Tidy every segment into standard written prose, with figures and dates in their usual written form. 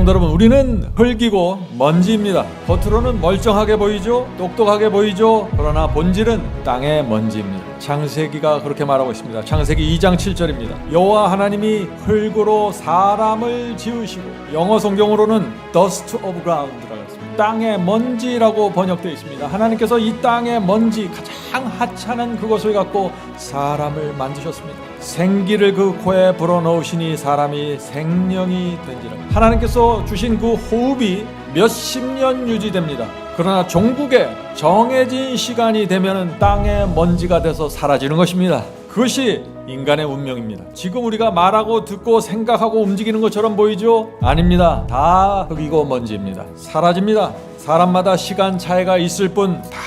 성도 여러분, 우리는 흙이고 먼지입니다. 겉으로는 멀쩡하게 보이죠, 똑똑하게 보이죠. 그러나 본질은 땅의 먼지입니다. 창세기가 그렇게 말하고 있습니다. 창세기 2장 7절입니다. 여호와 하나님이 흙으로 사람을 지으시고, 영어 성경으로는 dust of ground라고 했습니다. 땅의 먼지라고 번역되어 있습니다. 하나님께서 이 땅의 먼지, 가장 하찮은 그것을 갖고 사람을 만드셨습니다. 생기를 그 코에 불어넣으시니 사람이 생명이 된지라. 하나님께서 주신 그 호흡이 몇십 년 유지됩니다. 그러나 종국에 정해진 시간이 되면 땅의 먼지가 돼서 사라지는 것입니다. 그것이 인간의 운명입니다. 지금 우리가 말하고 듣고 생각하고 움직이는 것처럼 보이죠? 아닙니다. 다 흙이고 먼지입니다. 사라집니다. 사람마다 시간 차이가 있을 뿐 다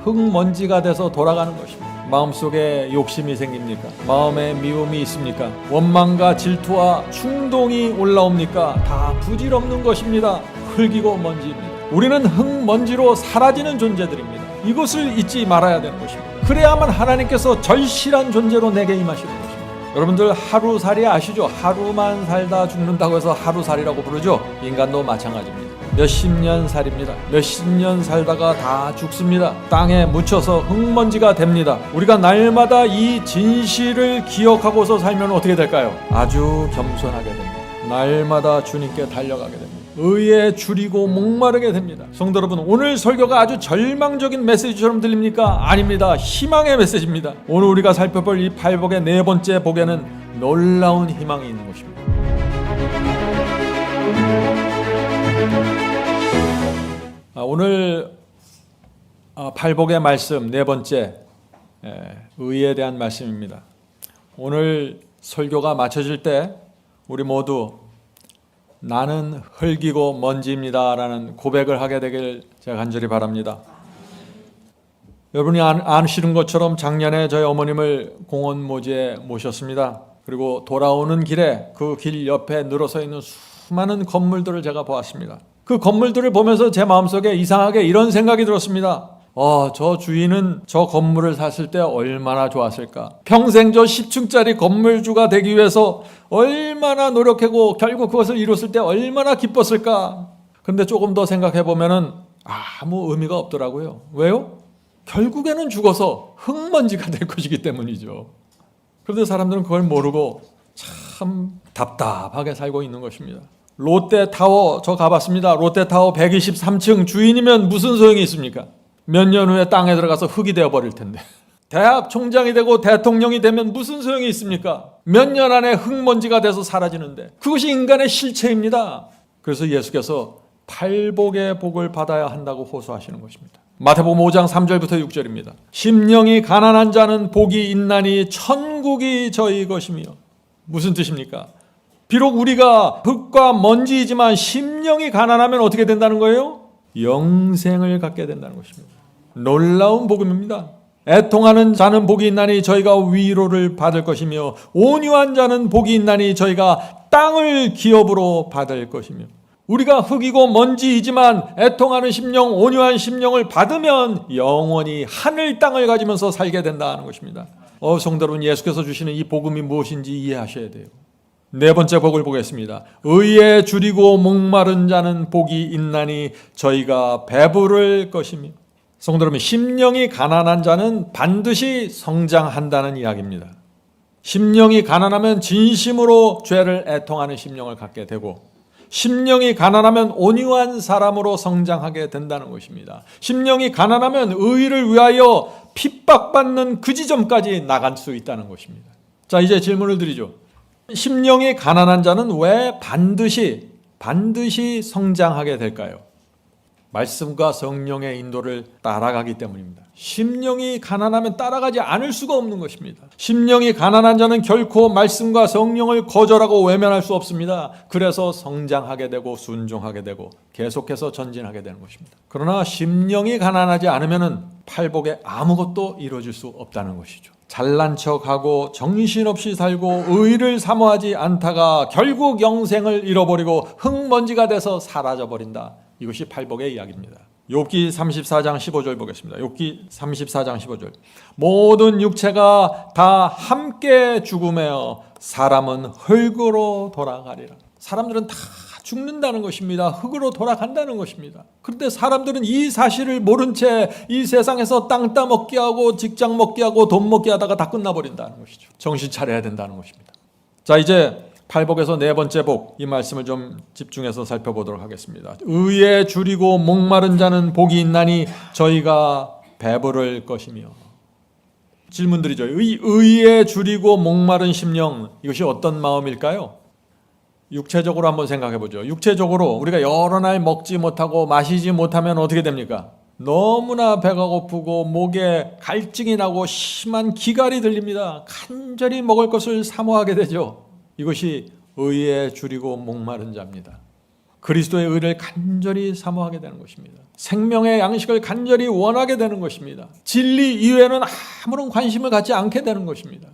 흙먼지가 돼서 돌아가는 것입니다. 마음속에 욕심이 생깁니까? 마음에 미움이 있습니까? 원망과 질투와 충동이 올라옵니까? 다 부질없는 것입니다. 흙이고 먼지입니다. 우리는 흙먼지로 사라지는 존재들입니다. 이것을 잊지 말아야 되는 것입니다. 그래야만 하나님께서 절실한 존재로 내게 임하시는 것입니다. 여러분들 하루살이 아시죠? 하루만 살다 죽는다고 해서 하루살이라고 부르죠? 인간도 마찬가지입니다. 몇십 년 살입니다. 몇십 년 살다가 다 죽습니다. 땅에 묻혀서 흙먼지가 됩니다. 우리가 날마다 이 진실을 기억하고서 살면 어떻게 될까요? 아주 겸손하게 됩니다. 날마다 주님께 달려가게 됩니다. 의에 줄이고 목마르게 됩니다. 성도 여러분, 오늘 설교가 아주 절망적인 메시지처럼 들립니까? 아닙니다. 희망의 메시지입니다. 오늘 우리가 살펴볼 이 팔복의 네 번째 복에는 놀라운 희망이 있는 것입니다. 오늘 팔복의 말씀 네 번째, 의에 대한 말씀입니다. 오늘 설교가 마쳐질 때 우리 모두 나는 흙이고 먼지입니다 라는 고백을 하게 되길 제가 간절히 바랍니다. 여러분이 아시는 것처럼 작년에 저희 어머님을 공원모지에 모셨습니다. 그리고 돌아오는 길에 그 길 옆에 늘어서 있는 수많은 건물들을 제가 보았습니다. 그 건물들을 보면서 제 마음속에 이상하게 이런 생각이 들었습니다. 저 주인은 저 건물을 샀을 때 얼마나 좋았을까? 평생 저 10층짜리 건물주가 되기 위해서 얼마나 노력하고 결국 그것을 이뤘을 때 얼마나 기뻤을까? 근데 조금 더 생각해 보면은 아무 의미가 없더라고요. 왜요? 결국에는 죽어서 흙먼지가 될 것이기 때문이죠. 그런데 사람들은 그걸 모르고 참 답답하게 살고 있는 것입니다. 롯데타워 저 가봤습니다. 롯데타워 123층 주인이면 무슨 소용이 있습니까? 몇 년 후에 땅에 들어가서 흙이 되어버릴 텐데, 대학 총장이 되고 대통령이 되면 무슨 소용이 있습니까? 몇 년 안에 흙먼지가 돼서 사라지는데, 그것이 인간의 실체입니다. 그래서 예수께서 팔복의 복을 받아야 한다고 호소하시는 것입니다. 마태복음 5장 3절부터 6절입니다. 심령이 가난한 자는 복이 있나니 천국이 저희 것이며. 무슨 뜻입니까? 비록 우리가 흙과 먼지이지만 심령이 가난하면 어떻게 된다는 거예요? 영생을 갖게 된다는 것입니다. 놀라운 복음입니다. 애통하는 자는 복이 있나니 저희가 위로를 받을 것이며, 온유한 자는 복이 있나니 저희가 땅을 기업으로 받을 것이며. 우리가 흙이고 먼지이지만 애통하는 심령, 온유한 심령을 받으면 영원히 하늘 땅을 가지면서 살게 된다는 것입니다. 성도 여러분, 예수께서 주시는 이 복음이 무엇인지 이해하셔야 돼요. 네 번째 복을 보겠습니다. 의에 줄이고 목마른 자는 복이 있나니 저희가 배부를 것이며. 성도 여러분, 심령이 가난한 자는 반드시 성장한다는 이야기입니다. 심령이 가난하면 진심으로 죄를 애통하는 심령을 갖게 되고, 심령이 가난하면 온유한 사람으로 성장하게 된다는 것입니다. 심령이 가난하면 의를 위하여 핍박받는 그 지점까지 나갈 수 있다는 것입니다. 자, 이제 질문을 드리죠. 심령이 가난한 자는 왜 반드시 성장하게 될까요? 말씀과 성령의 인도를 따라가기 때문입니다. 심령이 가난하면 따라가지 않을 수가 없는 것입니다. 심령이 가난한 자는 결코 말씀과 성령을 거절하고 외면할 수 없습니다. 그래서 성장하게 되고 순종하게 되고 계속해서 전진하게 되는 것입니다. 그러나 심령이 가난하지 않으면 팔복에 아무것도 이루어질 수 없다는 것이죠. 잘난 척하고 정신없이 살고 의를 사모하지 않다가 결국 영생을 잃어버리고 흙먼지가 돼서 사라져버린다. 이것이 팔복의 이야기입니다. 욥기 34장 15절 보겠습니다. 욥기 34장 15절. 모든 육체가 다 함께 죽으며 사람은 흙으로 돌아가리라. 사람들은 다 죽는다는 것입니다. 흙으로 돌아간다는 것입니다. 그런데 사람들은 이 사실을 모른 채 이 세상에서 땅 따먹기 하고 직장 먹기 하고 돈 먹기 하다가 다 끝나버린다는 것이죠. 정신 차려야 된다는 것입니다. 자, 이제 팔복에서 네 번째 복, 이 말씀을 좀 집중해서 살펴보도록 하겠습니다. 의에 줄이고 목마른 자는 복이 있나니 저희가 배부를 것이며. 질문드리죠. 의에 줄이고 목마른 심령, 이것이 어떤 마음일까요? 육체적으로 한번 생각해 보죠. 육체적으로 우리가 여러 날 먹지 못하고 마시지 못하면 어떻게 됩니까? 너무나 배가 고프고 목에 갈증이 나고 심한 기갈이 들립니다. 간절히 먹을 것을 사모하게 되죠. 이것이 의에 줄이고 목마른 자입니다. 그리스도의 의를 간절히 사모하게 되는 것입니다. 생명의 양식을 간절히 원하게 되는 것입니다. 진리 이외에는 아무런 관심을 갖지 않게 되는 것입니다.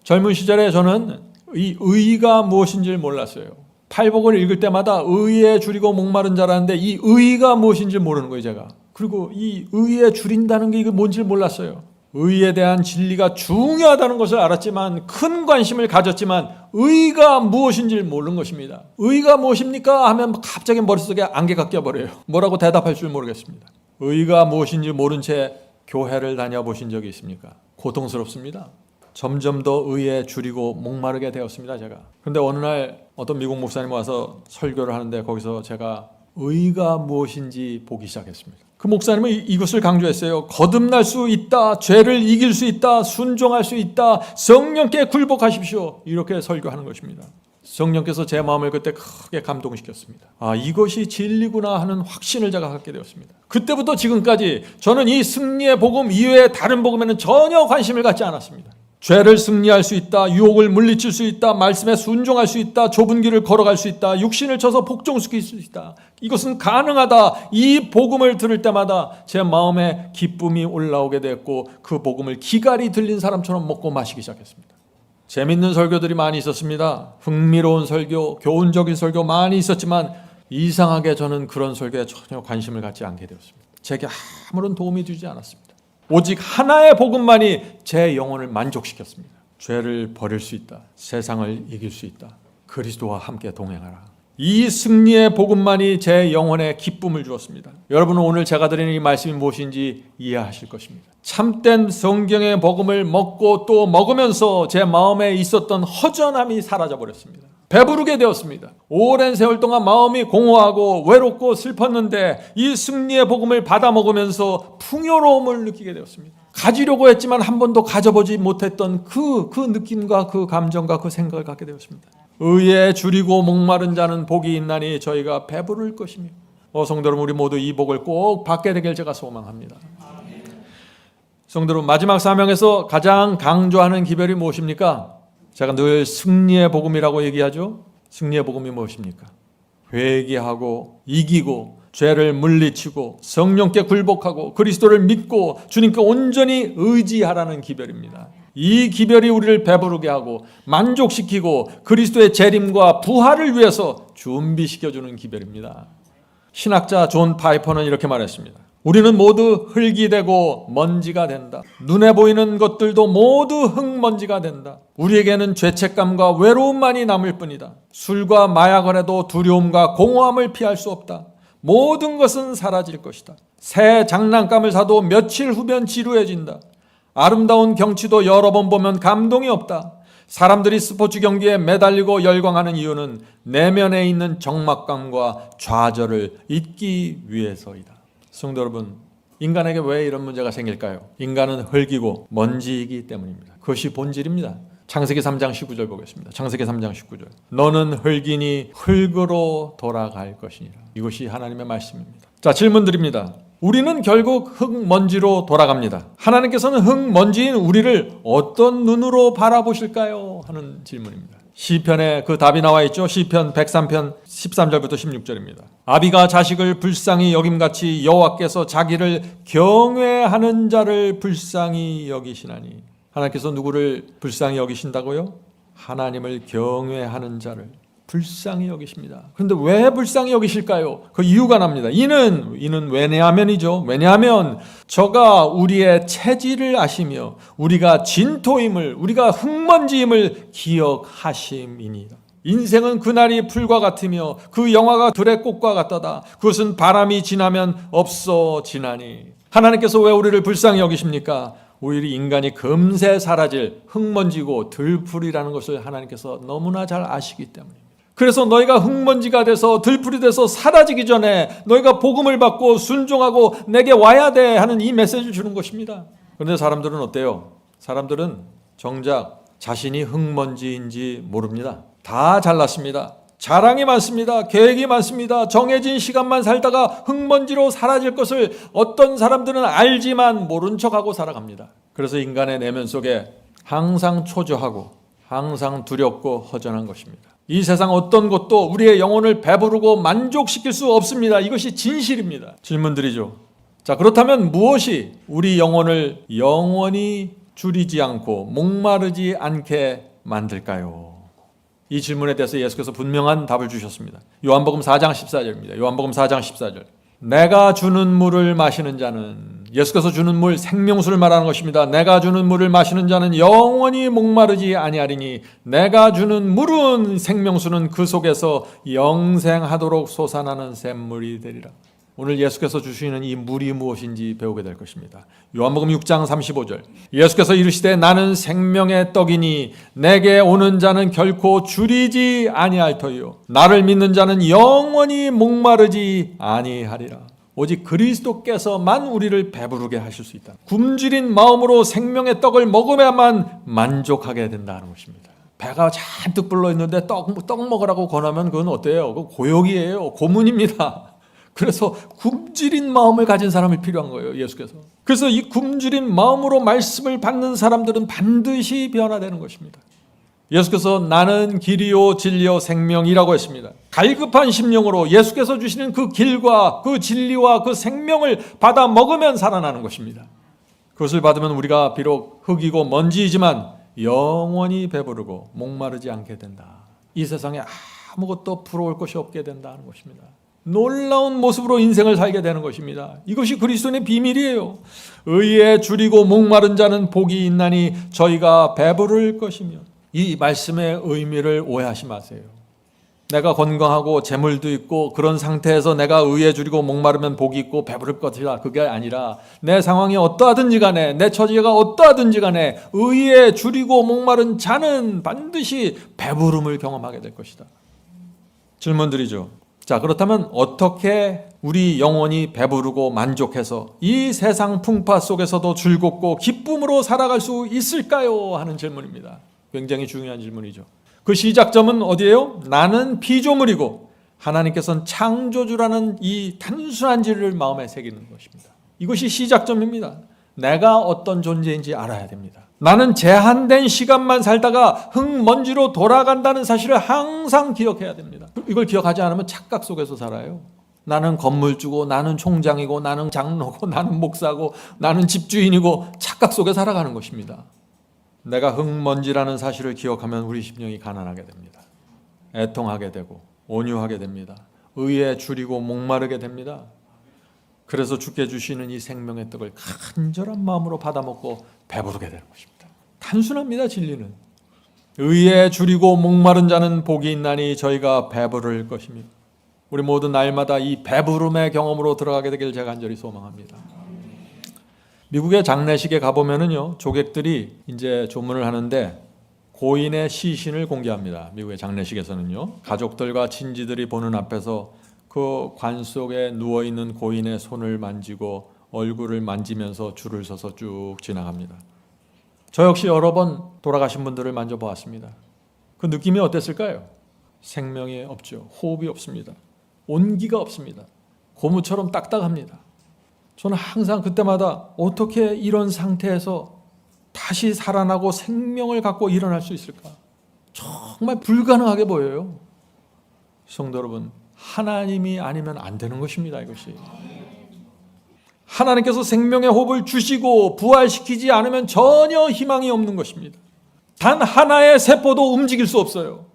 젊은 시절에 저는 이 의가 무엇인지를 몰랐어요. 팔복을 읽을 때마다 의에 줄이고 목마른 자라는데 이 의가 무엇인지 모르는 거예요, 제가. 그리고 이 의에 줄인다는 게 이게 뭔지 몰랐어요. 의에 대한 진리가 중요하다는 것을 알았지만, 큰 관심을 가졌지만 의가 무엇인지를 모르는 것입니다. 의가 무엇입니까? 하면 갑자기 머릿속에 안개가 껴버려요. 뭐라고 대답할 줄 모르겠습니다. 의가 무엇인지 모른 채 교회를 다녀보신 적이 있습니까? 고통스럽습니다. 점점 더 의에 줄이고 목마르게 되었습니다, 제가. 그런데 어느 날 어떤 미국 목사님 와서 설교를 하는데 거기서 제가 의가 무엇인지 보기 시작했습니다. 그 목사님은 이것을 강조했어요. 거듭날 수 있다, 죄를 이길 수 있다, 순종할 수 있다, 성령께 굴복하십시오. 이렇게 설교하는 것입니다. 성령께서 제 마음을 그때 크게 감동시켰습니다. 아, 이것이 진리구나 하는 확신을 제가 갖게 되었습니다. 그때부터 지금까지 저는 이 승리의 복음 이외의 다른 복음에는 전혀 관심을 갖지 않았습니다. 죄를 승리할 수 있다, 유혹을 물리칠 수 있다, 말씀에 순종할 수 있다, 좁은 길을 걸어갈 수 있다, 육신을 쳐서 복종시킬 수 있다, 이것은 가능하다. 이 복음을 들을 때마다 제 마음에 기쁨이 올라오게 됐고 그 복음을 기갈이 들린 사람처럼 먹고 마시기 시작했습니다. 재밌는 설교들이 많이 있었습니다. 흥미로운 설교, 교훈적인 설교 많이 있었지만 이상하게 저는 그런 설교에 전혀 관심을 갖지 않게 되었습니다. 제게 아무런 도움이 되지 않았습니다. 오직 하나의 복음만이 제 영혼을 만족시켰습니다. 죄를 버릴 수 있다, 세상을 이길 수 있다, 그리스도와 함께 동행하라. 이 승리의 복음만이 제 영혼에 기쁨을 주었습니다. 여러분은 오늘 제가 드리는 이 말씀이 무엇인지 이해하실 것입니다. 참된 성경의 복음을 먹고 또 먹으면서 제 마음에 있었던 허전함이 사라져버렸습니다. 배부르게 되었습니다. 오랜 세월 동안 마음이 공허하고 외롭고 슬펐는데 이 승리의 복음을 받아 먹으면서 풍요로움을 느끼게 되었습니다. 가지려고 했지만 한 번도 가져보지 못했던 그 느낌과 그 감정과 그 생각을 갖게 되었습니다. 의에 줄이고 목마른 자는 복이 있나니 저희가 배부를 것이며. 성도 여러분, 우리 모두 이 복을 꼭 받게 되길 제가 소망합니다. 성도 여러분, 마지막 사명에서 가장 강조하는 기별이 무엇입니까? 제가 늘 승리의 복음이라고 얘기하죠. 승리의 복음이 무엇입니까? 회개하고 이기고 죄를 물리치고 성령께 굴복하고 그리스도를 믿고 주님께 온전히 의지하라는 기별입니다. 이 기별이 우리를 배부르게 하고 만족시키고 그리스도의 재림과 부활을 위해서 준비시켜주는 기별입니다. 신학자 존 파이퍼는 이렇게 말했습니다. 우리는 모두 흙이 되고 먼지가 된다. 눈에 보이는 것들도 모두 흙먼지가 된다. 우리에게는 죄책감과 외로움만이 남을 뿐이다. 술과 마약을 해도 두려움과 공허함을 피할 수 없다. 모든 것은 사라질 것이다. 새 장난감을 사도 며칠 후면 지루해진다. 아름다운 경치도 여러 번 보면 감동이 없다. 사람들이 스포츠 경기에 매달리고 열광하는 이유는 내면에 있는 적막감과 좌절을 잊기 위해서이다. 성도 여러분, 인간에게 왜 이런 문제가 생길까요? 인간은 흙이고 먼지이기 때문입니다. 그것이 본질입니다. 창세기 3장 19절 보겠습니다. 창세기 3장 19절. 너는 흙이니 흙으로 돌아갈 것이니라. 이것이 하나님의 말씀입니다. 자, 질문 드립니다. 우리는 결국 흙먼지로 돌아갑니다. 하나님께서는 흙먼지인 우리를 어떤 눈으로 바라보실까요? 하는 질문입니다. 시편에 그 답이 나와 있죠. 시편 103편 13절부터 16절입니다. 아비가 자식을 불쌍히 여김같이 여호와께서 자기를 경외하는 자를 불쌍히 여기시나니. 하나님께서 누구를 불쌍히 여기신다고요? 하나님을 경외하는 자를 불쌍히 여기십니다. 그런데 왜 불쌍히 여기실까요? 그 이유가 납니다. 이는 왜냐하면이죠. 왜냐하면 저가 우리의 체질을 아시며 우리가 진토임을, 우리가 흙먼지임을 기억하심이니라. 인생은 그날이 풀과 같으며 그 영화가 들의 꽃과 같다다. 그것은 바람이 지나면 없어지나니. 하나님께서 왜 우리를 불쌍히 여기십니까? 오히려 인간이 금세 사라질 흙먼지고 들풀이라는 것을 하나님께서 너무나 잘 아시기 때문입니다. 그래서 너희가 흙먼지가 돼서 들풀이 돼서 사라지기 전에 너희가 복음을 받고 순종하고 내게 와야 돼 하는 이 메시지를 주는 것입니다. 그런데 사람들은 어때요? 사람들은 정작 자신이 흙먼지인지 모릅니다. 다 잘났습니다. 자랑이 많습니다. 계획이 많습니다. 정해진 시간만 살다가 흙먼지로 사라질 것을 어떤 사람들은 알지만 모른 척하고 살아갑니다. 그래서 인간의 내면 속에 항상 초조하고 항상 두렵고 허전한 것입니다. 이 세상 어떤 것도 우리의 영혼을 배부르고 만족시킬 수 없습니다. 이것이 진실입니다. 질문 드리죠. 자, 그렇다면 무엇이 우리 영혼을 영원히 줄이지 않고 목마르지 않게 만들까요? 이 질문에 대해서 예수께서 분명한 답을 주셨습니다. 요한복음 4장 14절입니다. 요한복음 4장 14절. 내가 주는 물을 마시는 자는, 예수께서 주는 물, 생명수를 말하는 것입니다. 내가 주는 물을 마시는 자는 영원히 목마르지 아니하리니 내가 주는 물은, 생명수는 그 속에서 영생하도록 솟아나는 샘물이 되리라. 오늘 예수께서 주시는 이 물이 무엇인지 배우게 될 것입니다. 요한복음 6장 35절. 예수께서 이르시되 나는 생명의 떡이니 내게 오는 자는 결코 줄이지 아니할 터이요 나를 믿는 자는 영원히 목마르지 아니하리라. 오직 그리스도께서만 우리를 배부르게 하실 수 있다. 굶주린 마음으로 생명의 떡을 먹어야만 만족하게 된다는 것입니다. 배가 잔뜩 불러 있는데 떡 먹으라고 권하면 그건 어때요? 그건 고역이에요. 고문입니다. 그래서 굶주린 마음을 가진 사람이 필요한 거예요, 예수께서. 그래서 이 굶주린 마음으로 말씀을 받는 사람들은 반드시 변화되는 것입니다. 예수께서 나는 길이요 진리요 생명이라고 했습니다. 갈급한 심령으로 예수께서 주시는 그 길과 그 진리와 그 생명을 받아 먹으면 살아나는 것입니다. 그것을 받으면 우리가 비록 흙이고 먼지이지만 영원히 배부르고 목마르지 않게 된다. 이 세상에 아무것도 부러울 것이 없게 된다는 것입니다. 놀라운 모습으로 인생을 살게 되는 것입니다. 이것이 그리스도의 비밀이에요. 의에 줄이고 목마른 자는 복이 있나니 저희가 배부를 것이며. 이 말씀의 의미를 오해하지 마세요. 내가 건강하고 재물도 있고 그런 상태에서 내가 의에 줄이고 목마르면 복이 있고 배부를 것이다. 그게 아니라 내 상황이 어떠하든지 간에 내 처지가 어떠하든지 간에 의에 줄이고 목마른 자는 반드시 배부름을 경험하게 될 것이다. 질문 드리죠. 자, 그렇다면 어떻게 우리 영혼이 배부르고 만족해서 이 세상 풍파 속에서도 즐겁고 기쁨으로 살아갈 수 있을까요? 하는 질문입니다. 굉장히 중요한 질문이죠. 그 시작점은 어디예요? 나는 피조물이고 하나님께서는 창조주라는 이 단순한 진리를 마음에 새기는 것입니다. 이것이 시작점입니다. 내가 어떤 존재인지 알아야 됩니다. 나는 제한된 시간만 살다가 흙먼지로 돌아간다는 사실을 항상 기억해야 됩니다. 이걸 기억하지 않으면 착각 속에서 살아요. 나는 건물주고 나는 총장이고 나는 장로고 나는 목사고 나는 집주인이고 착각 속에 살아가는 것입니다. 내가 흙먼지라는 사실을 기억하면 우리 심령이 가난하게 됩니다. 애통하게 되고 온유하게 됩니다. 의에 줄이고 목마르게 됩니다. 그래서 주께 주시는 이 생명의 떡을 간절한 마음으로 받아먹고 배부르게 되는 것입니다. 단순합니다. 진리는. 의에 줄이고 목마른 자는 복이 있나니 저희가 배부를 것이며. 우리 모두 날마다 이 배부름의 경험으로 들어가게 되길 제가 간절히 소망합니다. 미국의 장례식에 가보면은요, 조객들이 이제 조문을 하는데 고인의 시신을 공개합니다. 미국의 장례식에서는요, 가족들과 친지들이 보는 앞에서 그 관 속에 누워있는 고인의 손을 만지고 얼굴을 만지면서 줄을 서서 쭉 지나갑니다. 저 역시 여러 번 돌아가신 분들을 만져보았습니다. 그 느낌이 어땠을까요? 생명이 없죠. 호흡이 없습니다. 온기가 없습니다. 고무처럼 딱딱합니다. 저는 항상 그때마다 어떻게 이런 상태에서 다시 살아나고 생명을 갖고 일어날 수 있을까? 정말 불가능하게 보여요. 성도 여러분, 하나님이 아니면 안 되는 것입니다. 이것이 하나님께서 생명의 호흡을 주시고 부활시키지 않으면 전혀 희망이 없는 것입니다. 단 하나의 세포도 움직일 수 없어요.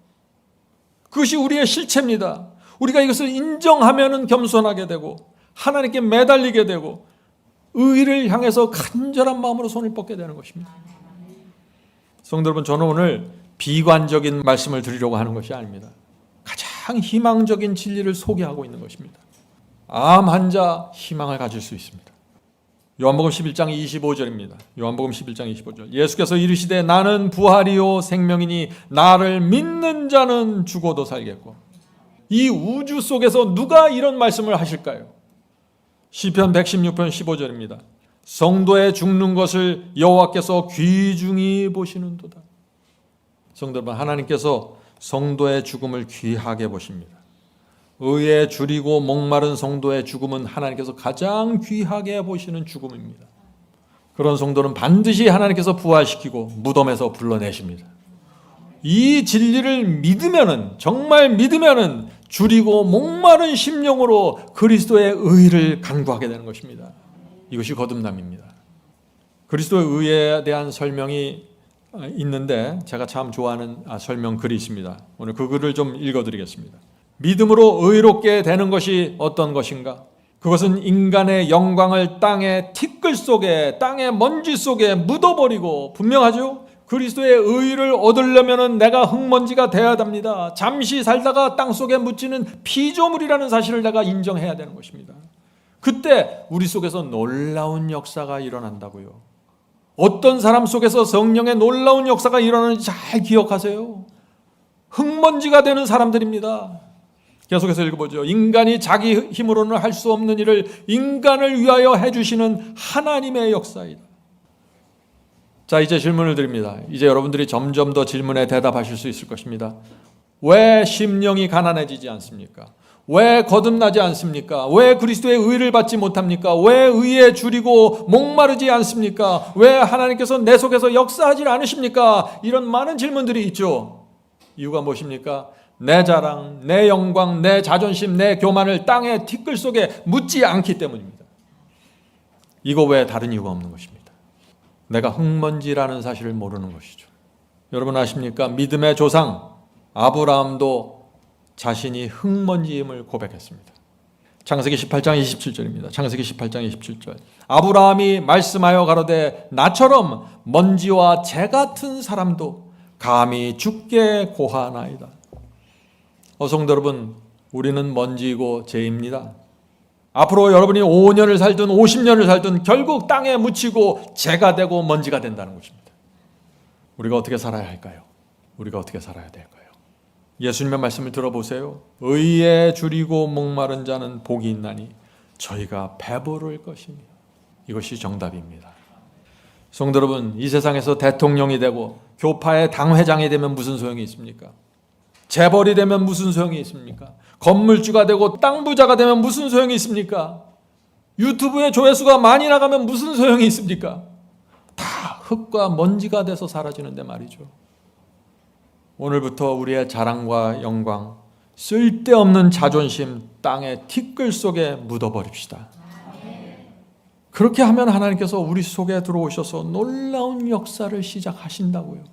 그것이 우리의 실체입니다. 우리가 이것을 인정하면 겸손하게 되고 하나님께 매달리게 되고 의를 향해서 간절한 마음으로 손을 뻗게 되는 것입니다. 성도 여러분, 저는 오늘 비관적인 말씀을 드리려고 하는 것이 아닙니다. 가장 희망적인 진리를 소개하고 있는 것입니다. 암 환자 희망을 가질 수 있습니다. 요한복음 11장 25절입니다. 요한복음 11장 25절. 예수께서 이르시되 나는 부활이요 생명이니 나를 믿는 자는 죽어도 살겠고. 이 우주 속에서 누가 이런 말씀을 하실까요? 시편 116편 15절입니다. 성도의 죽는 것을 여호와께서 귀중히 보시는도다. 성도 여러분, 하나님께서 성도의 죽음을 귀하게 보십니다. 의에 줄이고 목마른 성도의 죽음은 하나님께서 가장 귀하게 보시는 죽음입니다. 그런 성도는 반드시 하나님께서 부활시키고 무덤에서 불러내십니다. 이 진리를 믿으면은, 정말 믿으면은 줄이고 목마른 심령으로 그리스도의 의를 간구하게 되는 것입니다. 이것이 거듭남입니다. 그리스도의 의에 대한 설명이 있는데 제가 참 좋아하는 설명 글이 있습니다. 오늘 그 글을 좀 읽어드리겠습니다. 믿음으로 의롭게 되는 것이 어떤 것인가? 그것은 인간의 영광을 땅의 티끌 속에, 땅의 먼지 속에 묻어버리고, 분명하죠? 그리스도의 의를 얻으려면 내가 흙먼지가 되어야 합니다. 잠시 살다가 땅 속에 묻히는 피조물이라는 사실을 내가 인정해야 되는 것입니다. 그때 우리 속에서 놀라운 역사가 일어난다고요. 어떤 사람 속에서 성령의 놀라운 역사가 일어나는지 잘 기억하세요. 흙먼지가 되는 사람들입니다. 계속해서 읽어보죠. 인간이 자기 힘으로는 할 수 없는 일을 인간을 위하여 해주시는 하나님의 역사이다. 자, 이제 질문을 드립니다. 이제 여러분들이 점점 더 질문에 대답하실 수 있을 것입니다. 왜 심령이 가난해지지 않습니까? 왜 거듭나지 않습니까? 왜 그리스도의 의를 받지 못합니까? 왜 의에 줄이고 목마르지 않습니까? 왜 하나님께서 내 속에서 역사하지 않으십니까? 이런 많은 질문들이 있죠. 이유가 무엇입니까? 내 자랑, 내 영광, 내 자존심, 내 교만을 땅의 티끌 속에 묻지 않기 때문입니다. 이거 외에 다른 이유가 없는 것입니다. 내가 흙먼지라는 사실을 모르는 것이죠. 여러분 아십니까? 믿음의 조상 아브라함도 자신이 흙먼지임을 고백했습니다. 창세기 18장 27절입니다. 창세기 18장 27절. 아브라함이 말씀하여 가로되 나처럼 먼지와 재 같은 사람도 감히 죽게 고하나이다. 성도 여러분, 우리는 먼지이고 재입니다. 앞으로 여러분이 5년을 살든 50년을 살든 결국 땅에 묻히고 재가 되고 먼지가 된다는 것입니다. 우리가 어떻게 살아야 할까요? 우리가 어떻게 살아야 될까요? 예수님의 말씀을 들어보세요. 의에 줄이고 목마른 자는 복이 있나니 저희가 배부를 것이며. 이것이 정답입니다. 성도 여러분, 이 세상에서 대통령이 되고 교파의 당회장이 되면 무슨 소용이 있습니까? 재벌이 되면 무슨 소용이 있습니까? 건물주가 되고 땅 부자가 되면 무슨 소용이 있습니까? 유튜브에 조회수가 많이 나가면 무슨 소용이 있습니까? 다 흙과 먼지가 돼서 사라지는데 말이죠. 오늘부터 우리의 자랑과 영광, 쓸데없는 자존심 땅의 티끌 속에 묻어버립시다. 그렇게 하면 하나님께서 우리 속에 들어오셔서 놀라운 역사를 시작하신다고요.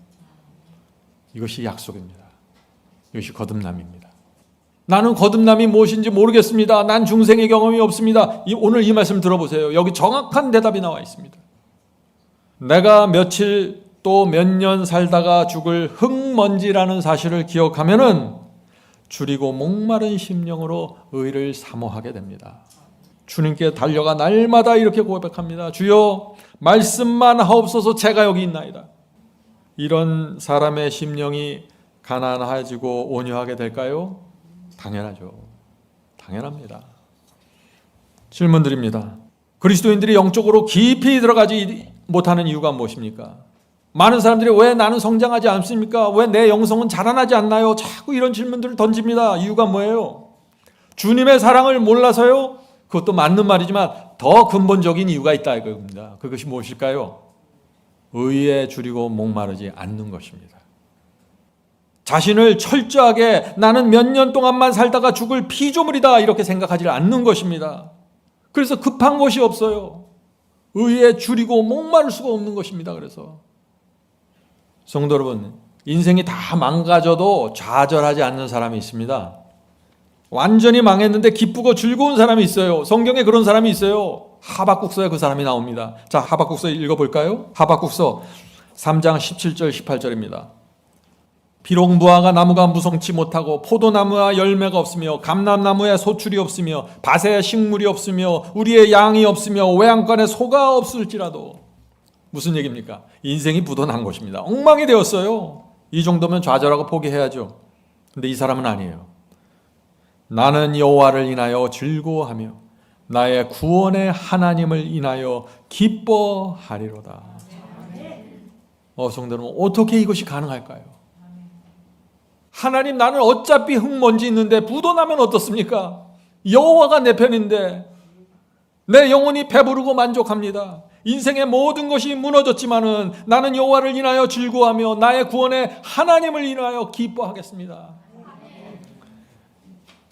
이것이 약속입니다. 이것이 거듭남입니다. 나는 거듭남이 무엇인지 모르겠습니다. 난 중생의 경험이 없습니다. 오늘 이 말씀 들어보세요. 여기 정확한 대답이 나와 있습니다. 내가 며칠 또 몇 년 살다가 죽을 흙먼지라는 사실을 기억하면은 줄이고 목마른 심령으로 의를 사모하게 됩니다. 주님께 달려가 날마다 이렇게 고백합니다. 주여 말씀만 하옵소서 제가 여기 있나이다. 이런 사람의 심령이 가난해지고 온유하게 될까요? 당연하죠. 당연합니다. 질문 드립니다. 그리스도인들이 영적으로 깊이 들어가지 못하는 이유가 무엇입니까? 많은 사람들이 왜 나는 성장하지 않습니까? 왜 내 영성은 자라나지 않나요? 자꾸 이런 질문들을 던집니다. 이유가 뭐예요? 주님의 사랑을 몰라서요? 그것도 맞는 말이지만 더 근본적인 이유가 있다 이겁니다. 그것이 무엇일까요? 의에 줄이고 목마르지 않는 것입니다. 자신을 철저하게 나는 몇 년 동안만 살다가 죽을 피조물이다 이렇게 생각하지 않는 것입니다. 그래서 급한 것이 없어요. 의에 줄이고 목마를 수가 없는 것입니다. 그래서 성도 여러분, 인생이 다 망가져도 좌절하지 않는 사람이 있습니다. 완전히 망했는데 기쁘고 즐거운 사람이 있어요. 성경에 그런 사람이 있어요. 하박국서에 그 사람이 나옵니다. 자, 하박국서 읽어볼까요? 하박국서 3장 17절 18절입니다. 비록 무화과 나무가 무성치 못하고 포도나무와 열매가 없으며 감람나무에 소출이 없으며 밭에 식물이 없으며 우리의 양이 없으며 외양간에 소가 없을지라도, 무슨 얘기입니까? 인생이 부도난 것입니다. 엉망이 되었어요. 이 정도면 좌절하고 포기해야죠. 근데 이 사람은 아니에요. 나는 여호와를 인하여 즐거워하며 나의 구원의 하나님을 인하여 기뻐하리로다. 성도 여러분, 어떻게 이것이 가능할까요? 하나님, 나는 어차피 흙먼지 있는데 부도나면 어떻습니까? 여호와가 내 편인데 내 영혼이 배부르고 만족합니다. 인생의 모든 것이 무너졌지만은 나는 여호와를 인하여 즐거워하며 나의 구원의 하나님을 인하여 기뻐하겠습니다.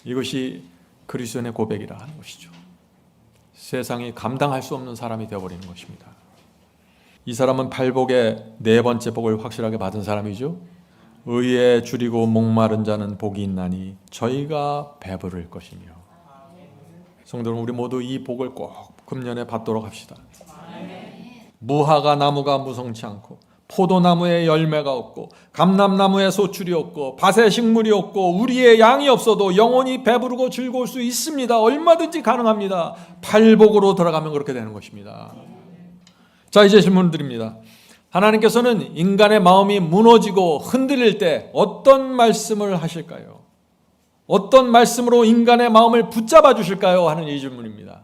이것이 그리스도인의 고백이라 하는 것이죠. 세상이 감당할 수 없는 사람이 되어버리는 것입니다. 이 사람은 팔복의 네 번째 복을 확실하게 받은 사람이죠. 의에 줄이고 목마른 자는 복이 있나니 저희가 배부를 것이며. 성도 여러분, 우리 모두 이 복을 꼭 금년에 받도록 합시다. 무화과 나무가 무성치 않고 포도나무에 열매가 없고 감람나무에 소출이 없고 밭에 식물이 없고 우리의 양이 없어도 영혼이 배부르고 즐거울 수 있습니다. 얼마든지 가능합니다. 팔복으로 들어가면 그렇게 되는 것입니다. 자, 이제 질문 드립니다. 하나님께서는 인간의 마음이 무너지고 흔들릴 때 어떤 말씀을 하실까요? 어떤 말씀으로 인간의 마음을 붙잡아 주실까요? 하는 이 질문입니다.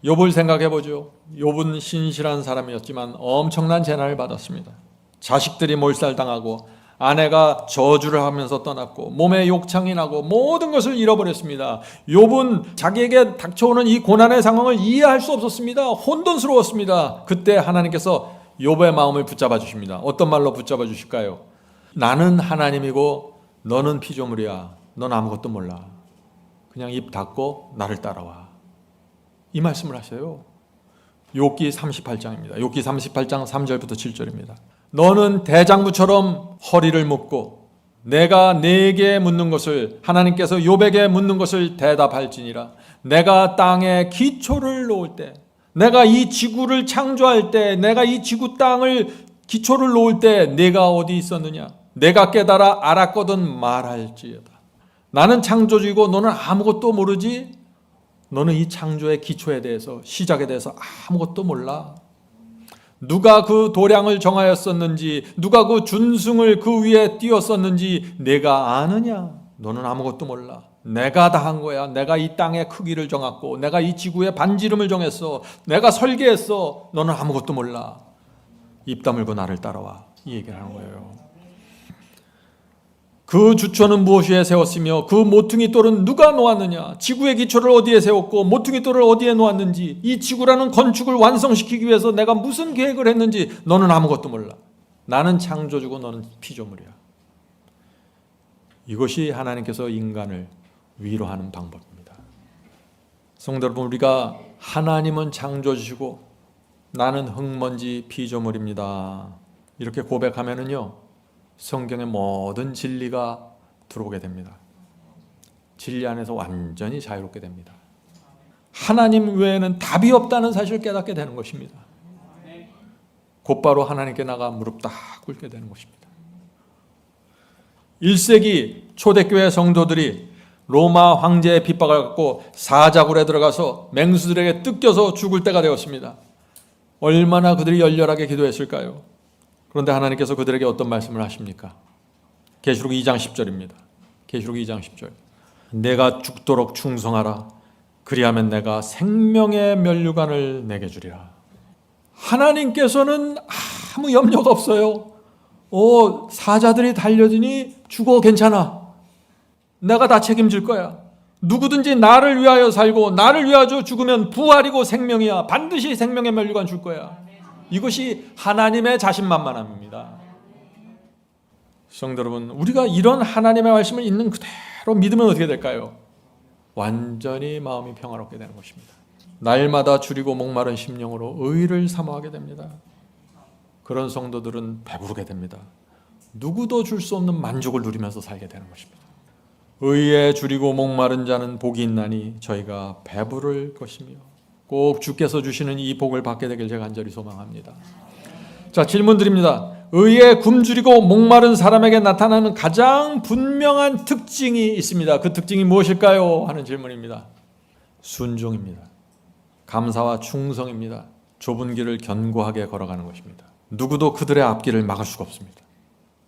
욥을 생각해 보죠. 욥은 신실한 사람이었지만 엄청난 재난을 받았습니다. 자식들이 몰살당하고 아내가 저주를 하면서 떠났고 몸에 욕창이 나고 모든 것을 잃어버렸습니다. 욥은 자기에게 닥쳐오는 이 고난의 상황을 이해할 수 없었습니다. 혼돈스러웠습니다. 그때 하나님께서 욥의 마음을 붙잡아 주십니다. 어떤 말로 붙잡아 주실까요? 나는 하나님이고 너는 피조물이야. 넌 아무것도 몰라. 그냥 입 닫고 나를 따라와. 이 말씀을 하세요. 욥기 38장입니다. 욥기 38장 3절부터 7절입니다. 너는 대장부처럼 허리를 묶고 내가 네게 묻는 것을, 하나님께서 욥에게 묻는 것을 대답할지니라. 내가 땅에 기초를 놓을 때, 내가 이 지구를 창조할 때, 내가 이 지구 땅을 기초를 놓을 때 내가 어디 있었느냐? 내가 깨달아 알았거든 말할지어다. 나는 창조주이고 너는 아무것도 모르지? 너는 이 창조의 기초에 대해서, 시작에 대해서 아무것도 몰라. 누가 그 도량을 정하였었는지, 누가 그 준승을 그 위에 띄웠었는지 내가 아느냐? 너는 아무것도 몰라. 내가 다 한 거야. 내가 이 땅의 크기를 정했고 내가 이 지구의 반지름을 정했어. 내가 설계했어. 너는 아무것도 몰라. 입 다물고 나를 따라와. 이 얘기를 하는 거예요. 그 주초는 무엇에 세웠으며 그 모퉁이 돌은 누가 놓았느냐? 지구의 기초를 어디에 세웠고 모퉁이 돌을 어디에 놓았는지, 이 지구라는 건축을 완성시키기 위해서 내가 무슨 계획을 했는지 너는 아무것도 몰라. 나는 창조주고 너는 피조물이야. 이것이 하나님께서 인간을 위로하는 방법입니다. 성도 여러분, 우리가 하나님은 창조주시고 나는 흙먼지 피조물입니다. 이렇게 고백하면은요, 성경의 모든 진리가 들어오게 됩니다. 진리 안에서 완전히 자유롭게 됩니다. 하나님 외에는 답이 없다는 사실을 깨닫게 되는 것입니다. 곧바로 하나님께 나가 무릎 딱 꿇게 되는 것입니다. 1세기 초대교회 성도들이 로마 황제의 핍박을 받고 사자굴에 들어가서 맹수들에게 뜯겨서 죽을 때가 되었습니다. 얼마나 그들이 열렬하게 기도했을까요? 그런데 하나님께서 그들에게 어떤 말씀을 하십니까? 계시록 2장 10절입니다. 계시록 2장 10절. 내가 죽도록 충성하라. 그리하면 내가 생명의 면류관을 내게 주리라. 하나님께서는 아무 염려가 없어요. 사자들이 달려드니 죽어, 괜찮아. 내가 다 책임질 거야. 누구든지 나를 위하여 살고 나를 위하여 죽으면 부활이고 생명이야. 반드시 생명의 면류관 줄 거야. 이것이 하나님의 자신만만함입니다. 성도 여러분, 우리가 이런 하나님의 말씀을 있는 그대로 믿으면 어떻게 될까요? 완전히 마음이 평화롭게 되는 것입니다. 날마다 줄이고 목마른 심령으로 의를 사모하게 됩니다. 그런 성도들은 배부르게 됩니다. 누구도 줄 수 없는 만족을 누리면서 살게 되는 것입니다. 의에 줄이고 목마른 자는 복이 있나니 저희가 배부를 것이며, 꼭 주께서 주시는 이 복을 받게 되길 제가 간절히 소망합니다. 자, 질문 드립니다. 의에 굶주리고 목마른 사람에게 나타나는 가장 분명한 특징이 있습니다. 그 특징이 무엇일까요? 하는 질문입니다. 순종입니다. 감사와 충성입니다. 좁은 길을 견고하게 걸어가는 것입니다. 누구도 그들의 앞길을 막을 수가 없습니다.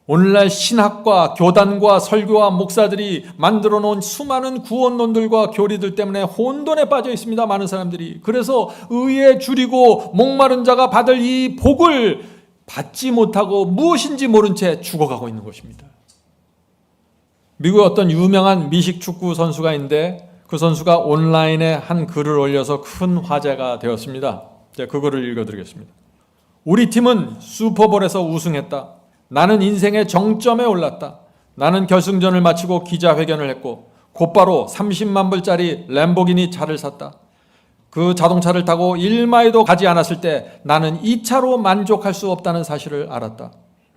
오늘날 신학과 교단과 설교와 목사들이 만들어 놓은 수많은 구원론들과 교리들 때문에 혼돈에 빠져 있습니다. 많은 사람들이. 그래서 의에 줄이고 목마른 자가 받을 이 복을 받지 못하고 무엇인지 모른 채 죽어가고 있는 것입니다. 미국의 어떤 유명한 미식 축구 선수가 있는데 그 선수가 온라인에 한 글을 올려서 큰 화제가 되었습니다. 제가 그거를 읽어드리겠습니다. 우리 팀은 슈퍼볼에서 우승했다. 나는 인생의 정점에 올랐다. 나는 결승전을 마치고 기자회견을 했고 곧바로 30만 불짜리 램보기니 차를 샀다. 그 자동차를 타고 1마일도 가지 않았을 때 나는 이 차로 만족할 수 없다는 사실을 알았다.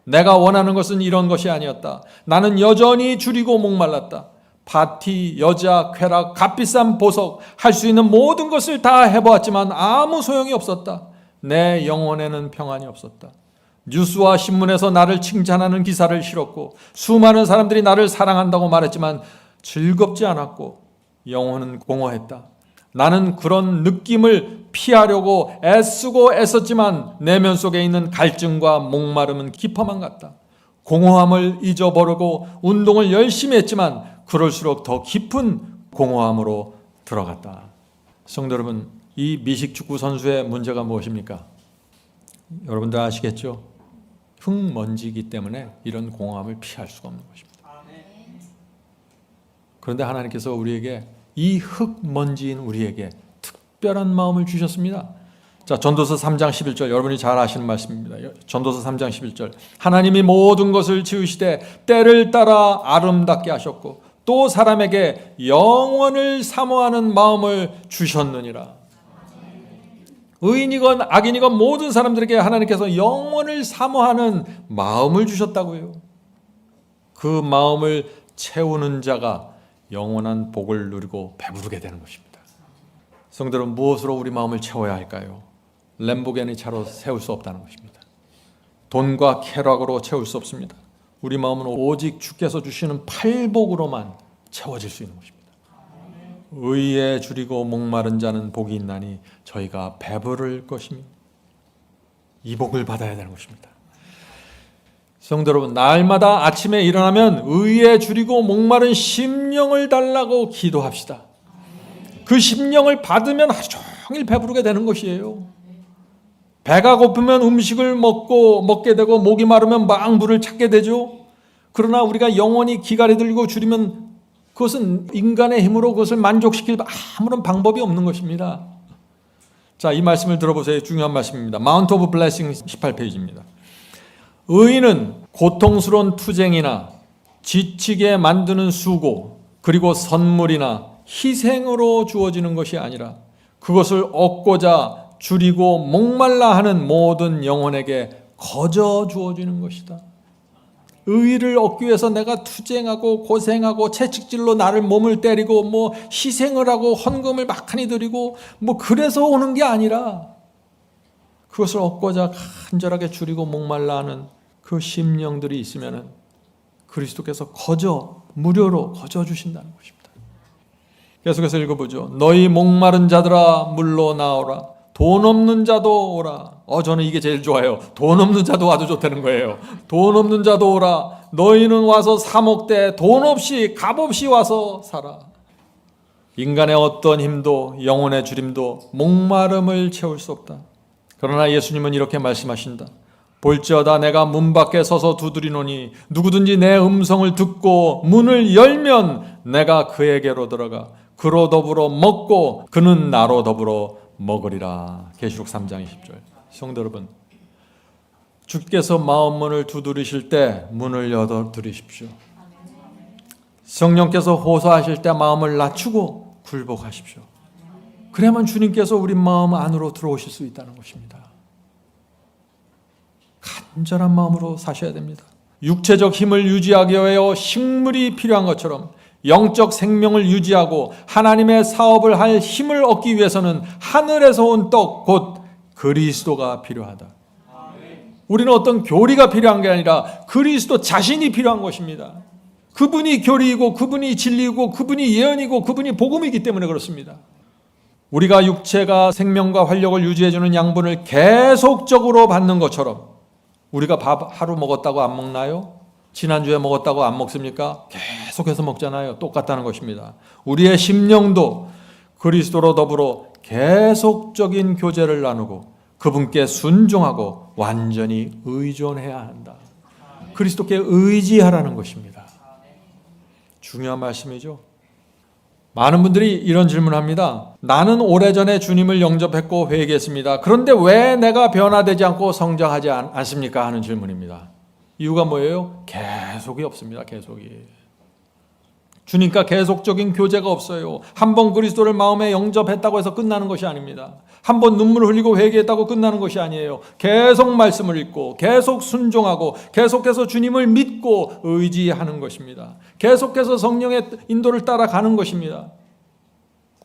내가 원하는 것은 이런 것이 아니었다. 나는 여전히 줄이고 목말랐다. 파티, 여자, 쾌락, 값비싼 보석, 할 수 있는 모든 것을 다 해보았지만 아무 소용이 없었다. 내 영혼에는 평안이 없었다. 뉴스와 신문에서 나를 칭찬하는 기사를 실었고 수많은 사람들이 나를 사랑한다고 말했지만 즐겁지 않았고 영혼은 공허했다. 나는 그런 느낌을 피하려고 애쓰고 애썼지만 내면 속에 있는 갈증과 목마름은 깊어만 갔다. 공허함을 잊어버리고 운동을 열심히 했지만 그럴수록 더 깊은 공허함으로 들어갔다. 성도 여러분, 이 미식축구 선수의 문제가 무엇입니까? 여러분들 아시겠죠? 흙먼지이기 때문에 이런 공허함을 피할 수가 없는 것입니다. 그런데 하나님께서 우리에게 이 흙먼지인 우리에게 특별한 마음을 주셨습니다. 자, 전도서 3장 11절, 여러분이 잘 아시는 말씀입니다. 전도서 3장 11절. 하나님이 모든 것을 지으시되 때를 따라 아름답게 하셨고 또 사람에게 영원을 사모하는 마음을 주셨느니라. 의인이건 악인이건 모든 사람들에게 하나님께서 영원을 사모하는 마음을 주셨다고요. 그 마음을 채우는 자가 영원한 복을 누리고 배부르게 되는 것입니다. 성도들은 무엇으로 우리 마음을 채워야 할까요? 램보기니 차로 세울 수 없다는 것입니다. 돈과 쾌락으로 채울 수 없습니다. 우리 마음은 오직 주께서 주시는 팔복으로만 채워질 수 있는 것입니다. 의에 줄이고 목마른 자는 복이 있나니 저희가 배부를 것이며 이 복을 받아야 되는 것입니다. 성도 여러분, 날마다 아침에 일어나면 의에 줄이고 목마른 심령을 달라고 기도합시다. 그 심령을 받으면 하루 종일 배부르게 되는 것이에요. 배가 고프면 음식을 먹게 되고 목이 마르면 막 물을 찾게 되죠. 그러나 우리가 영원히 기갈이 들리고 줄이면 그것은 인간의 힘으로 그것을 만족시킬 아무런 방법이 없는 것입니다. 자, 이 말씀을 들어보세요. 중요한 말씀입니다. 마운트 오브 블레싱 18페이지입니다. 의인은 고통스러운 투쟁이나 지치게 만드는 수고 그리고 선물이나 희생으로 주어지는 것이 아니라 그것을 얻고자 줄이고 목말라 하는 모든 영혼에게 거저 주어지는 것이다. 의의를 얻기 위해서 내가 투쟁하고 고생하고 채찍질로 나를 몸을 때리고 희생을 하고 헌금을 막하니 드리고 그래서 오는 게 아니라 그것을 얻고자 간절하게 줄이고 목말라 하는 그 심령들이 있으면 그리스도께서 무료로 거저 주신다는 것입니다. 계속해서 읽어보죠. 너희 목마른 자들아 물로 나오라. 돈 없는 자도 오라. 저는 이게 제일 좋아요. 돈 없는 자도 와도 좋다는 거예요. 돈 없는 자도 오라. 너희는 와서 사 먹되 돈 없이 값 없이 와서 살아. 인간의 어떤 힘도 영혼의 주림도 목마름을 채울 수 없다. 그러나 예수님은 이렇게 말씀하신다. 볼지어다 내가 문 밖에 서서 두드리노니 누구든지 내 음성을 듣고 문을 열면 내가 그에게로 들어가 그로 더불어 먹고 그는 나로 더불어 먹으리라. 계시록 3장 20절. 성도 여러분, 주께서 마음문을 두드리실 때 문을 열어드리십시오. 성령께서 호소하실 때 마음을 낮추고 굴복하십시오. 그래야만 주님께서 우리 마음 안으로 들어오실 수 있다는 것입니다. 간절한 마음으로 사셔야 됩니다. 육체적 힘을 유지하기 위하여 식물이 필요한 것처럼 영적 생명을 유지하고 하나님의 사업을 할 힘을 얻기 위해서는 하늘에서 온 떡 곧 그리스도가 필요하다. 우리는 어떤 교리가 필요한 게 아니라 그리스도 자신이 필요한 것입니다. 그분이 교리이고 그분이 진리이고 그분이 예언이고 그분이 복음이기 때문에 그렇습니다. 우리가 육체가 생명과 활력을 유지해주는 양분을 계속적으로 받는 것처럼 우리가 밥 하루 먹었다고 안 먹나요? 지난주에 먹었다고 안 먹습니까? 계속해서 먹잖아요. 똑같다는 것입니다. 우리의 심령도 그리스도로 더불어 계속적인 교제를 나누고 그분께 순종하고 완전히 의존해야 한다. 그리스도께 의지하라는 것입니다. 중요한 말씀이죠. 많은 분들이 이런 질문합니다. 나는 오래전에 주님을 영접했고 회개했습니다. 그런데 왜 내가 변화되지 않고 성장하지 않습니까? 하는 질문입니다. 이유가 뭐예요? 계속이 없습니다. 계속이. 주님과 계속적인 교제가 없어요. 한번 그리스도를 마음에 영접했다고 해서 끝나는 것이 아닙니다. 한번 눈물을 흘리고 회개했다고 끝나는 것이 아니에요. 계속 말씀을 읽고 계속 순종하고 계속해서 주님을 믿고 의지하는 것입니다. 계속해서 성령의 인도를 따라가는 것입니다.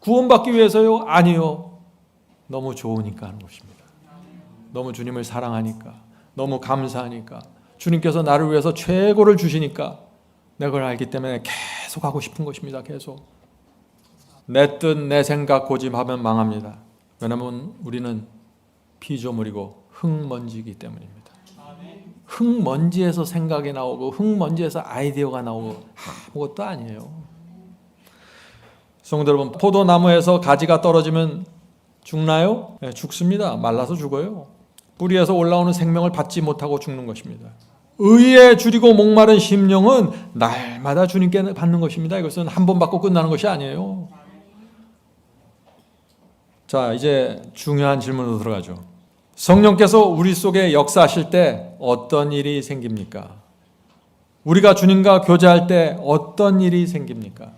구원받기 위해서요? 아니요. 너무 좋으니까 하는 것입니다. 너무 주님을 사랑하니까, 너무 감사하니까, 주님께서 나를 위해서 최고를 주시니까 내가 그걸 알기 때문에 계속 하고 싶은 것입니다. 계속. 내 뜻, 내 생각 고집하면 망합니다. 왜냐하면 우리는 피조물이고 흙먼지이기 때문입니다. 흙먼지에서 생각이 나오고 흙먼지에서 아이디어가 나오고 아무것도 아니에요. 성도 여러분, 포도나무에서 가지가 떨어지면 죽나요? 네, 죽습니다. 말라서 죽어요. 뿌리에서 올라오는 생명을 받지 못하고 죽는 것입니다. 의에 줄이고 목마른 심령은 날마다 주님께 받는 것입니다. 이것은 한 번 받고 끝나는 것이 아니에요. 자, 이제 중요한 질문으로 들어가죠. 성령께서 우리 속에 역사하실 때 어떤 일이 생깁니까? 우리가 주님과 교제할 때 어떤 일이 생깁니까?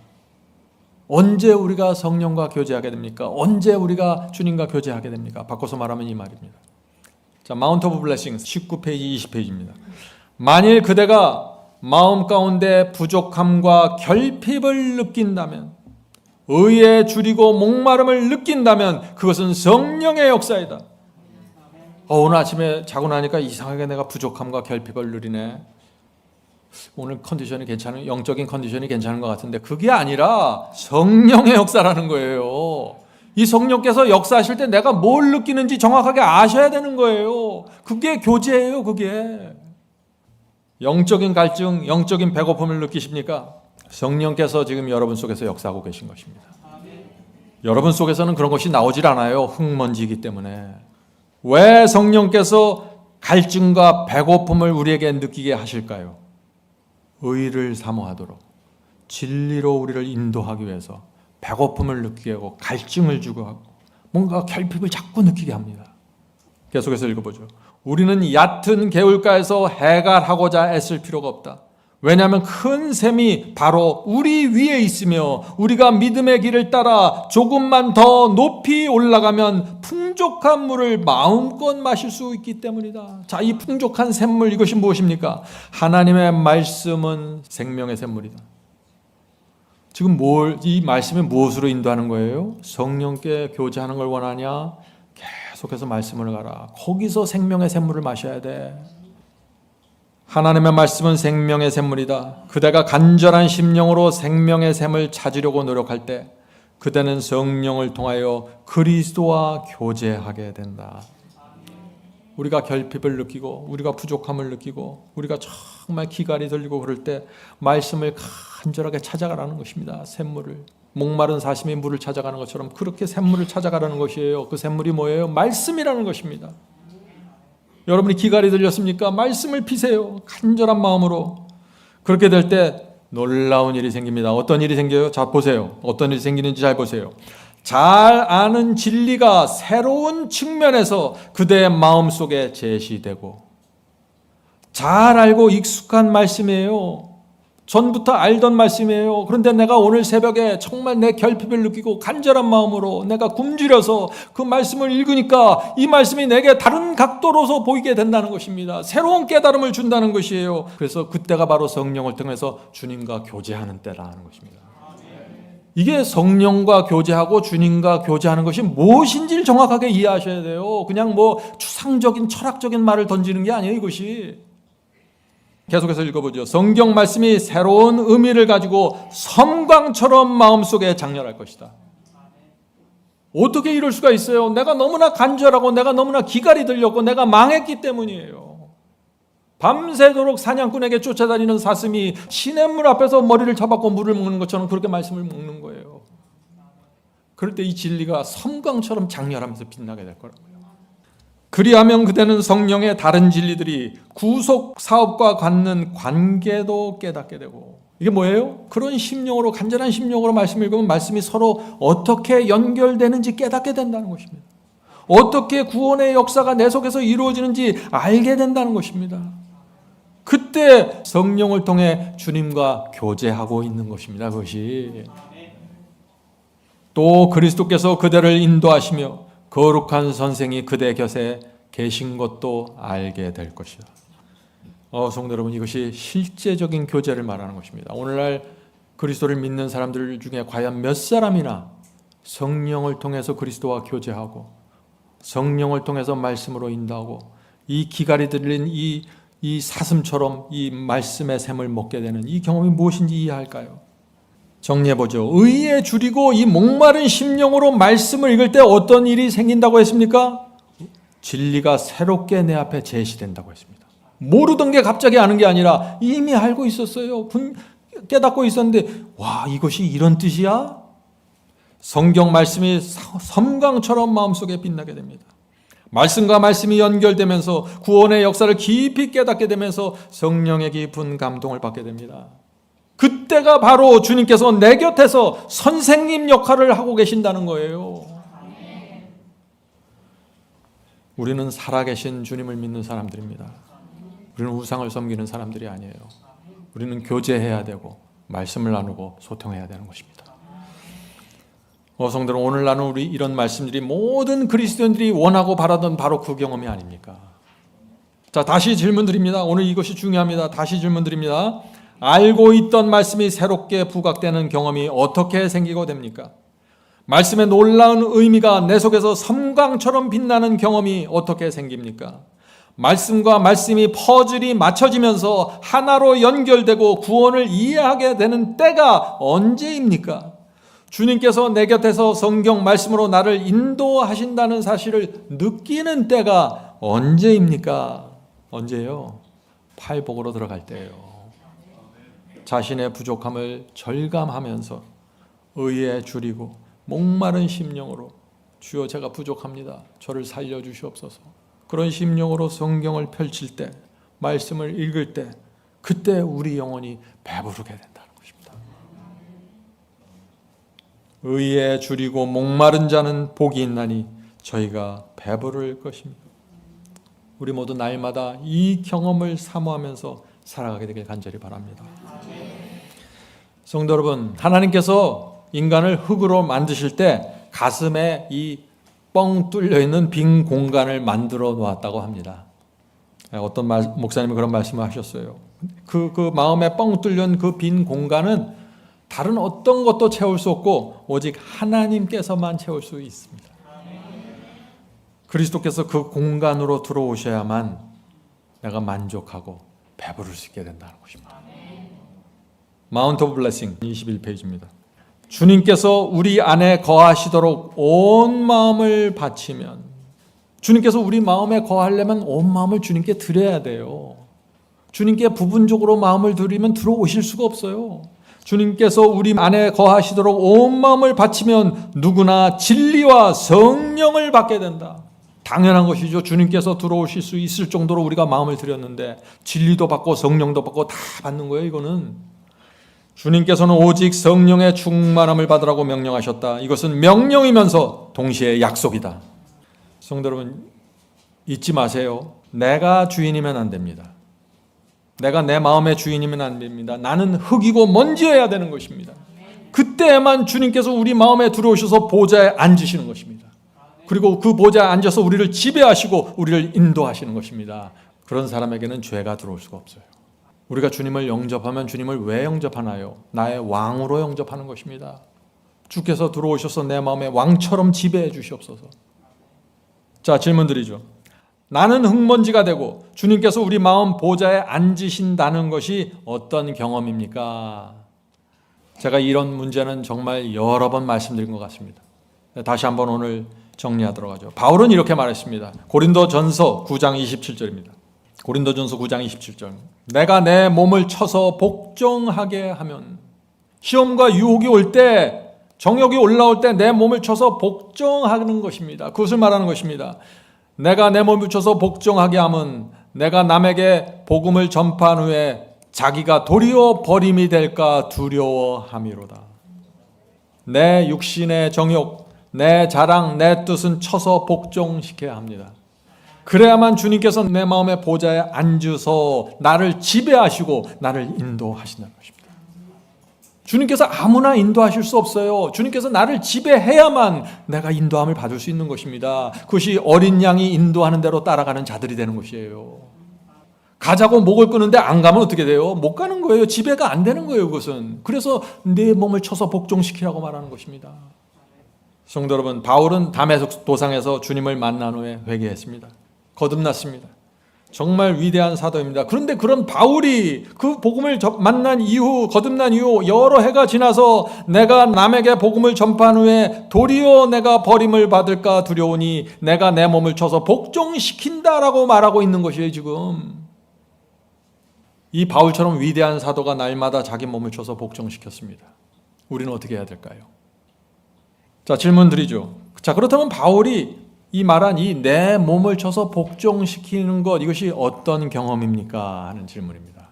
언제 우리가 성령과 교제하게 됩니까? 언제 우리가 주님과 교제하게 됩니까? 바꿔서 말하면 이 말입니다. 자, 마운트 오브 블레싱 19페이지 20페이지입니다. 만일 그대가 마음 가운데 부족함과 결핍을 느낀다면, 의에 줄이고 목마름을 느낀다면 그것은 성령의 역사이다. 오늘 아침에 자고 나니까 이상하게 내가 부족함과 결핍을 누리네. 오늘 컨디션이 괜찮은, 영적인 컨디션이 괜찮은 것 같은데 그게 아니라 성령의 역사라는 거예요. 이 성령께서 역사하실 때 내가 뭘 느끼는지 정확하게 아셔야 되는 거예요. 그게 교제예요. 그게. 영적인 갈증, 영적인 배고픔을 느끼십니까? 성령께서 지금 여러분 속에서 역사하고 계신 것입니다. 여러분 속에서는 그런 것이 나오질 않아요. 흙먼지이기 때문에. 왜 성령께서 갈증과 배고픔을 우리에게 느끼게 하실까요? 의를 사모하도록, 진리로 우리를 인도하기 위해서 배고픔을 느끼게 하고 갈증을 주고 하고 뭔가 결핍을 자꾸 느끼게 합니다. 계속해서 읽어보죠. 우리는 얕은 개울가에서 해갈하고자 애쓸 필요가 없다. 왜냐하면 큰 샘이 바로 우리 위에 있으며 우리가 믿음의 길을 따라 조금만 더 높이 올라가면 풍족한 물을 마음껏 마실 수 있기 때문이다. 자, 이 풍족한 샘물, 이것이 무엇입니까? 하나님의 말씀은 생명의 샘물이다. 지금 이 말씀이 무엇으로 인도하는 거예요? 성령께 교제하는 걸 원하냐? 계속해서 말씀을 가라. 거기서 생명의 샘물을 마셔야 돼. 하나님의 말씀은 생명의 샘물이다. 그대가 간절한 심령으로 생명의 샘을 찾으려고 노력할 때 그대는 성령을 통하여 그리스도와 교제하게 된다. 우리가 결핍을 느끼고 우리가 부족함을 느끼고 우리가 정말 기갈이 들리고 그럴 때 말씀을 간절하게 찾아가라는 것입니다. 샘물을. 목마른 사슴이 물을 찾아가는 것처럼 그렇게 샘물을 찾아가라는 것이에요. 그 샘물이 뭐예요? 말씀이라는 것입니다. 여러분이 기갈이 들렸습니까? 말씀을 피세요. 간절한 마음으로. 그렇게 될 때 놀라운 일이 생깁니다. 어떤 일이 생겨요? 자, 보세요. 어떤 일이 생기는지 잘 보세요. 잘 아는 진리가 새로운 측면에서 그대의 마음속에 제시되고, 잘 알고 익숙한 말씀이에요. 전부터 알던 말씀이에요. 그런데 내가 오늘 새벽에 정말 내 결핍을 느끼고 간절한 마음으로 내가 굶주려서 그 말씀을 읽으니까 이 말씀이 내게 다른 각도로서 보이게 된다는 것입니다. 새로운 깨달음을 준다는 것이에요. 그래서 그때가 바로 성령을 통해서 주님과 교제하는 때라는 것입니다. 이게 성령과 교제하고 주님과 교제하는 것이 무엇인지를 정확하게 이해하셔야 돼요. 그냥 뭐 추상적인 철학적인 말을 던지는 게 아니에요, 이것이. 계속해서 읽어보죠. 성경 말씀이 새로운 의미를 가지고 섬광처럼 마음속에 장렬할 것이다. 어떻게 이럴 수가 있어요? 내가 너무나 간절하고 내가 너무나 기갈이 들렸고 내가 망했기 때문이에요. 밤새도록 사냥꾼에게 쫓아다니는 사슴이 시냇물 앞에서 머리를 잡았고 물을 먹는 것처럼 그렇게 말씀을 먹는 거예요. 그럴 때 이 진리가 섬광처럼 장렬하면서 빛나게 될 거라고요. 그리하면 그대는 성령의 다른 진리들이 구속 사업과 갖는 관계도 깨닫게 되고, 이게 뭐예요? 그런 심령으로, 간절한 심령으로 말씀을 읽으면 말씀이 서로 어떻게 연결되는지 깨닫게 된다는 것입니다. 어떻게 구원의 역사가 내 속에서 이루어지는지 알게 된다는 것입니다. 그때 성령을 통해 주님과 교제하고 있는 것입니다. 그것이. 또 그리스도께서 그대를 인도하시며 거룩한 선생이 그대 곁에 계신 것도 알게 될 것이다. 성도 여러분, 이것이 실제적인 교제를 말하는 것입니다. 오늘날 그리스도를 믿는 사람들 중에 과연 몇 사람이나 성령을 통해서 그리스도와 교제하고 성령을 통해서 말씀으로 인도하고 이 기갈이 들린 이 사슴처럼 이 말씀의 샘을 먹게 되는 이 경험이 무엇인지 이해할까요? 정리해보죠. 의에 줄이고 이 목마른 심령으로 말씀을 읽을 때 어떤 일이 생긴다고 했습니까? 진리가 새롭게 내 앞에 제시된다고 했습니다. 모르던 게 갑자기 아는 게 아니라 이미 알고 있었어요. 깨닫고 있었는데 와, 이것이 이런 뜻이야? 성경 말씀이 섬광처럼 마음속에 빛나게 됩니다. 말씀과 말씀이 연결되면서 구원의 역사를 깊이 깨닫게 되면서 성령의 깊은 감동을 받게 됩니다. 그때가 바로 주님께서 내 곁에서 선생님 역할을 하고 계신다는 거예요. 우리는 살아계신 주님을 믿는 사람들입니다. 우리는 우상을 섬기는 사람들이 아니에요. 우리는 교제해야 되고 말씀을 나누고 소통해야 되는 것입니다. 성도는 오늘 나눈 우리 이런 말씀들이 모든 그리스도인들이 원하고 바라던 바로 그 경험이 아닙니까? 자, 다시 질문 드립니다. 오늘 이것이 중요합니다. 다시 질문 드립니다. 알고 있던 말씀이 새롭게 부각되는 경험이 어떻게 생기고 됩니까? 말씀의 놀라운 의미가 내 속에서 섬광처럼 빛나는 경험이 어떻게 생깁니까? 말씀과 말씀이 퍼즐이 맞춰지면서 하나로 연결되고 구원을 이해하게 되는 때가 언제입니까? 주님께서 내 곁에서 성경 말씀으로 나를 인도하신다는 사실을 느끼는 때가 언제입니까? 언제요? 팔복으로 들어갈 때예요. 자신의 부족함을 절감하면서 의에 줄이고 목마른 심령으로 주여 제가 부족합니다. 저를 살려주시옵소서. 그런 심령으로 성경을 펼칠 때, 말씀을 읽을 때, 그때 우리 영혼이 배부르게 된다는 것입니다. 의에 줄이고 목마른 자는 복이 있나니 저희가 배부를 것입니다. 우리 모두 날마다 이 경험을 사모하면서 살아가게 되길 간절히 바랍니다. 성도 여러분, 하나님께서 인간을 흙으로 만드실 때 가슴에 이 뻥 뚫려 있는 빈 공간을 만들어 놓았다고 합니다. 어떤 목사님이 그런 말씀을 하셨어요. 그 마음에 뻥 뚫린 그 빈 공간은 다른 어떤 것도 채울 수 없고 오직 하나님께서만 채울 수 있습니다. 그리스도께서 그 공간으로 들어오셔야만 내가 만족하고 배부를 수 있게 된다는 것입니다. 마운트 오브 블레싱 21페이지입니다. 주님께서 우리 안에 거하시도록 온 마음을 바치면, 주님께서 우리 마음에 거하려면 온 마음을 주님께 드려야 돼요. 주님께 부분적으로 마음을 드리면 들어오실 수가 없어요. 주님께서 우리 안에 거하시도록 온 마음을 바치면 누구나 진리와 성령을 받게 된다. 당연한 것이죠. 주님께서 들어오실 수 있을 정도로 우리가 마음을 드렸는데 진리도 받고 성령도 받고 다 받는 거예요. 이거는 주님께서는 오직 성령의 충만함을 받으라고 명령하셨다. 이것은 명령이면서 동시에 약속이다. 성도 여러분, 잊지 마세요. 내가 주인이면 안 됩니다. 내가 내 마음의 주인이면 안 됩니다. 나는 흙이고 먼지여야 되는 것입니다. 그때만 주님께서 우리 마음에 들어오셔서 보좌에 앉으시는 것입니다. 그리고 그 보좌에 앉아서 우리를 지배하시고 우리를 인도하시는 것입니다. 그런 사람에게는 죄가 들어올 수가 없어요. 우리가 주님을 영접하면 주님을 왜 영접하나요? 나의 왕으로 영접하는 것입니다. 주께서 들어오셔서 내 마음에 왕처럼 지배해 주시옵소서. 자, 질문 드리죠. 나는 흙먼지가 되고 주님께서 우리 마음 보좌에 앉으신다는 것이 어떤 경험입니까? 제가 이런 문제는 정말 여러 번 말씀드린 것 같습니다. 다시 한번 오늘 정리하도록 하죠. 바울은 이렇게 말했습니다. 고린도전서 9장 27절입니다. 고린도전서 9장 27절. 내가 내 몸을 쳐서 복종하게 하면, 시험과 유혹이 올 때, 정욕이 올라올 때 내 몸을 쳐서 복종하는 것입니다. 그것을 말하는 것입니다. 내가 내 몸을 쳐서 복종하게 하면 내가 남에게 복음을 전파한 후에 자기가 도리어 버림이 될까 두려워함이로다. 내 육신의 정욕, 내 자랑, 내 뜻은 쳐서 복종시켜야 합니다. 그래야만 주님께서 내 마음의 보좌에 앉으서 나를 지배하시고 나를 인도하신다는 것입니다. 주님께서 아무나 인도하실 수 없어요. 주님께서 나를 지배해야만 내가 인도함을 받을 수 있는 것입니다. 그것이 어린 양이 인도하는 대로 따라가는 자들이 되는 것이에요. 가자고 목을 끄는데 안 가면 어떻게 돼요? 못 가는 거예요. 지배가 안 되는 거예요. 그것은. 그래서 내 몸을 쳐서 복종시키라고 말하는 것입니다. 성도 여러분, 바울은 다메섹 도상에서 주님을 만난 후에 회개했습니다. 거듭났습니다. 정말 위대한 사도입니다. 그런데 그런 바울이 그 복음을 만난 이후, 거듭난 이후 여러 해가 지나서 내가 남에게 복음을 전파한 후에 도리어 내가 버림을 받을까 두려우니 내가 내 몸을 쳐서 복종시킨다라고 말하고 있는 것이에요. 지금 이 바울처럼 위대한 사도가 날마다 자기 몸을 쳐서 복종시켰습니다. 우리는 어떻게 해야 될까요? 자, 질문 드리죠. 자, 그렇다면 바울이 이 말한 이 내 몸을 쳐서 복종시키는 것, 이것이 어떤 경험입니까? 하는 질문입니다.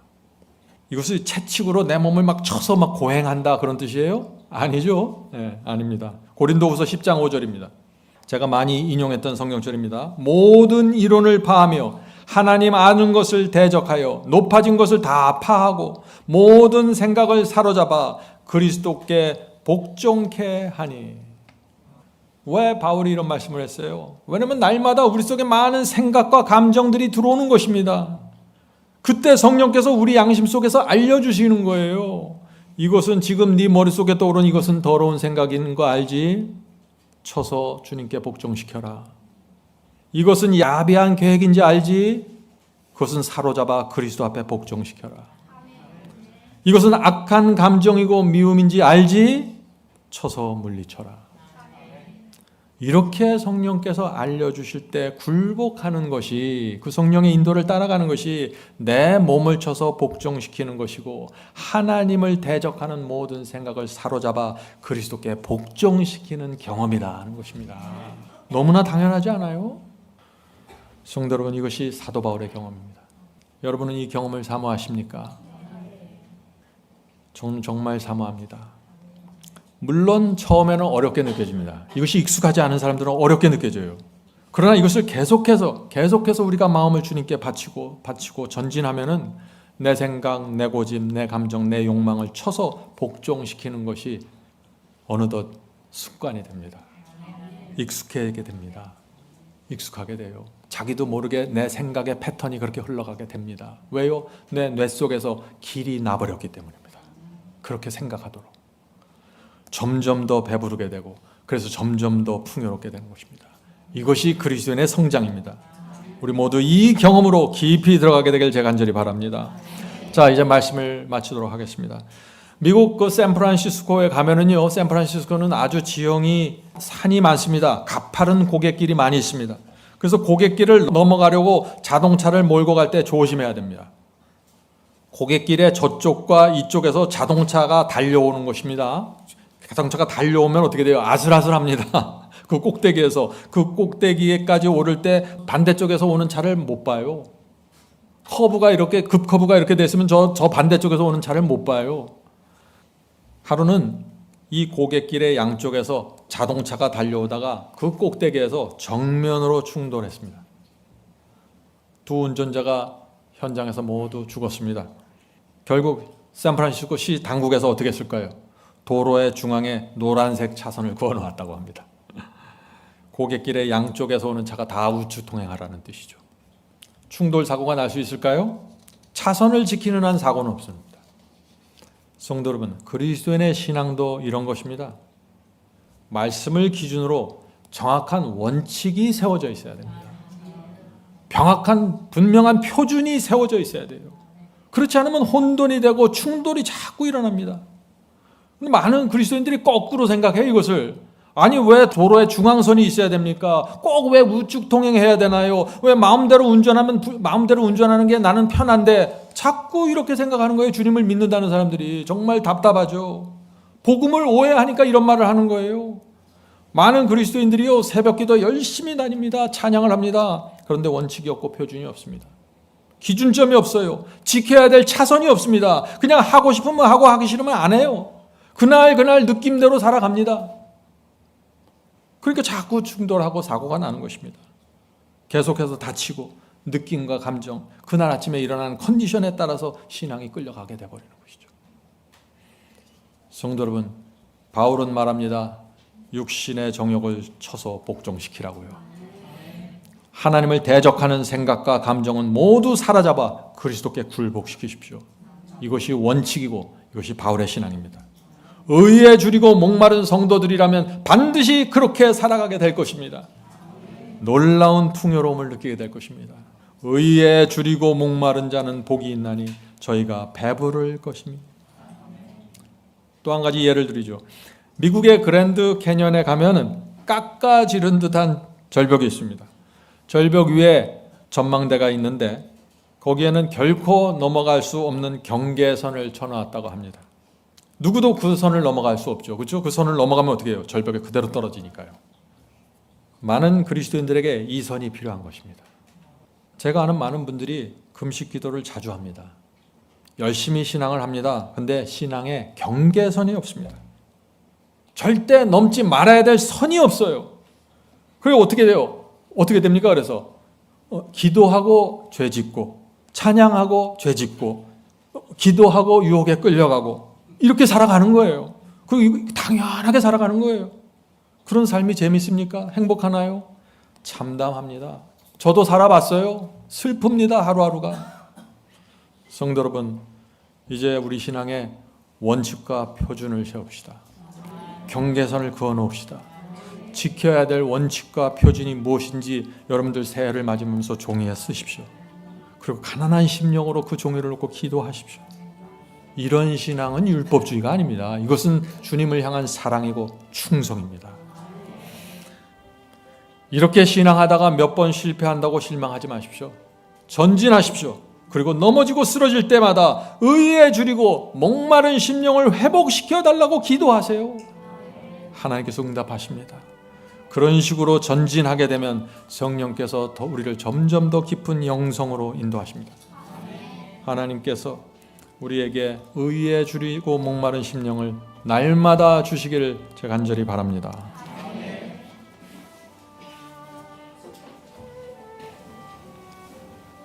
이것이 채찍으로 내 몸을 막 쳐서 막 고행한다 그런 뜻이에요? 아니죠. 네, 아닙니다. 고린도후서 10장 5절입니다. 제가 많이 인용했던 성경절입니다. 모든 이론을 파하며 하나님 아는 것을 대적하여 높아진 것을 다 파하고 모든 생각을 사로잡아 그리스도께 복종케 하니. 왜 바울이 이런 말씀을 했어요? 왜냐하면 날마다 우리 속에 많은 생각과 감정들이 들어오는 것입니다. 그때 성령께서 우리 양심 속에서 알려주시는 거예요. 이것은 지금 네 머릿속에 떠오른 이것은 더러운 생각인 거 알지? 쳐서 주님께 복종시켜라. 이것은 야비한 계획인지 알지? 그것은 사로잡아 그리스도 앞에 복종시켜라. 이것은 악한 감정이고 미움인지 알지? 쳐서 물리쳐라. 이렇게 성령께서 알려주실 때 굴복하는 것이, 그 성령의 인도를 따라가는 것이 내 몸을 쳐서 복종시키는 것이고 하나님을 대적하는 모든 생각을 사로잡아 그리스도께 복종시키는 경험이다 하는 것입니다. 너무나 당연하지 않아요? 성도 여러분, 이것이 사도 바울의 경험입니다. 여러분은 이 경험을 사모하십니까? 저는 정말 사모합니다. 물론 처음에는 어렵게 느껴집니다. 이것이 익숙하지 않은 사람들은 어렵게 느껴져요. 그러나 이것을 계속해서 우리가 마음을 주님께 바치고 전진하면은 내 생각, 내 고집, 내 감정, 내 욕망을 쳐서 복종시키는 것이 어느덧 습관이 됩니다. 익숙하게 됩니다. 익숙하게 돼요. 자기도 모르게 내 생각의 패턴이 그렇게 흘러가게 됩니다. 왜요? 내 뇌 속에서 길이 나버렸기 때문입니다. 그렇게 생각하도록. 점점 더 배부르게 되고 그래서 점점 더 풍요롭게 되는 것입니다. 이것이 그리스도인의 성장입니다. 우리 모두 이 경험으로 깊이 들어가게 되길 제가 간절히 바랍니다. 자, 이제 말씀을 마치도록 하겠습니다. 미국 그 샌프란시스코에 가면은요, 샌프란시스코는 아주 지형이 산이 많습니다. 가파른 고갯길이 많이 있습니다. 그래서 고갯길을 넘어가려고 자동차를 몰고 갈 때 조심해야 됩니다. 고갯길의 저쪽과 이쪽에서 자동차가 달려오는 것입니다. 자동차가 달려오면 어떻게 돼요? 아슬아슬합니다. 그 꼭대기에서 그 꼭대기에까지 오를 때 반대쪽에서 오는 차를 못 봐요. 커브가 이렇게 급커브가 이렇게 됐으면 저 반대쪽에서 오는 차를 못 봐요. 하루는 이 고갯길의 양쪽에서 자동차가 달려오다가 그 꼭대기에서 정면으로 충돌했습니다. 두 운전자가 현장에서 모두 죽었습니다. 결국 샌프란시스코 시 당국에서 어떻게 했을까요? 도로의 중앙에 노란색 차선을 그어놓았다고 합니다. 고갯길의 양쪽에서 오는 차가 다 우측 통행하라는 뜻이죠. 충돌 사고가 날 수 있을까요? 차선을 지키는 한 사고는 없습니다. 성도 여러분, 그리스도인의 신앙도 이런 것입니다. 말씀을 기준으로 정확한 원칙이 세워져 있어야 됩니다. 명확한 분명한 표준이 세워져 있어야 돼요. 그렇지 않으면 혼돈이 되고 충돌이 자꾸 일어납니다. 많은 그리스도인들이 거꾸로 생각해요, 이것을. 아니, 왜 도로에 중앙선이 있어야 됩니까? 꼭 왜 우측 통행해야 되나요? 왜 마음대로 운전하는 게 나는 편한데, 자꾸 이렇게 생각하는 거예요. 주님을 믿는다는 사람들이. 정말 답답하죠. 복음을 오해하니까 이런 말을 하는 거예요. 많은 그리스도인들이요, 새벽기도 열심히 다닙니다. 찬양을 합니다. 그런데 원칙이 없고 표준이 없습니다. 기준점이 없어요. 지켜야 될 차선이 없습니다. 그냥 하고 싶으면 하고 하기 싫으면 안 해요. 그날 느낌대로 살아갑니다. 그러니까 자꾸 충돌하고 사고가 나는 것입니다. 계속해서 다치고 느낌과 감정, 그날 아침에 일어나는 컨디션에 따라서 신앙이 끌려가게 돼버리는 것이죠. 성도 여러분, 바울은 말합니다. 육신의 정욕을 쳐서 복종시키라고요. 하나님을 대적하는 생각과 감정은 모두 사로잡아 그리스도께 굴복시키십시오. 이것이 원칙이고 이것이 바울의 신앙입니다. 의에 줄이고 목마른 성도들이라면 반드시 그렇게 살아가게 될 것입니다. 놀라운 풍요로움을 느끼게 될 것입니다. 의에 줄이고 목마른 자는 복이 있나니 저희가 배부를 것입니다. 또 한 가지 예를 드리죠. 미국의 그랜드 캐년에 가면은 깎아지른 듯한 절벽이 있습니다. 절벽 위에 전망대가 있는데 거기에는 결코 넘어갈 수 없는 경계선을 쳐놓았다고 합니다. 누구도 그 선을 넘어갈 수 없죠. 그렇죠? 그 선을 넘어가면 어떻게 해요? 절벽에 그대로 떨어지니까요. 많은 그리스도인들에게 이 선이 필요한 것입니다. 제가 아는 많은 분들이 금식 기도를 자주 합니다. 열심히 신앙을 합니다. 근데 신앙에 경계선이 없습니다. 절대 넘지 말아야 될 선이 없어요. 그게 어떻게 돼요? 어떻게 됩니까? 그래서 기도하고 죄 짓고, 찬양하고 죄 짓고, 기도하고 유혹에 끌려가고, 이렇게 살아가는 거예요. 당연하게 살아가는 거예요. 그런 삶이 재밌습니까? 행복하나요? 참담합니다. 저도 살아봤어요. 슬픕니다. 하루하루가. 성도 여러분, 이제 우리 신앙에 원칙과 표준을 세웁시다. 경계선을 그어놓읍시다. 지켜야 될 원칙과 표준이 무엇인지 여러분들 새해를 맞으면서 종이에 쓰십시오. 그리고 가난한 심령으로 그 종이를 놓고 기도하십시오. 이런 신앙은 율법주의가 아닙니다. 이것은 주님을 향한 사랑이고 충성입니다. 이렇게 신앙하다가 몇 번 실패한다고 실망하지 마십시오. 전진하십시오. 그리고 넘어지고 쓰러질 때마다 의에 줄이고 목마른 심령을 회복시켜 달라고 기도하세요. 하나님께서 응답하십니다. 그런 식으로 전진하게 되면 성령께서 더 우리를 점점 더 깊은 영성으로 인도하십니다. 하나님께서 우리에게 의에 줄이고 목마른 심령을 날마다 주시기를 제가 간절히 바랍니다.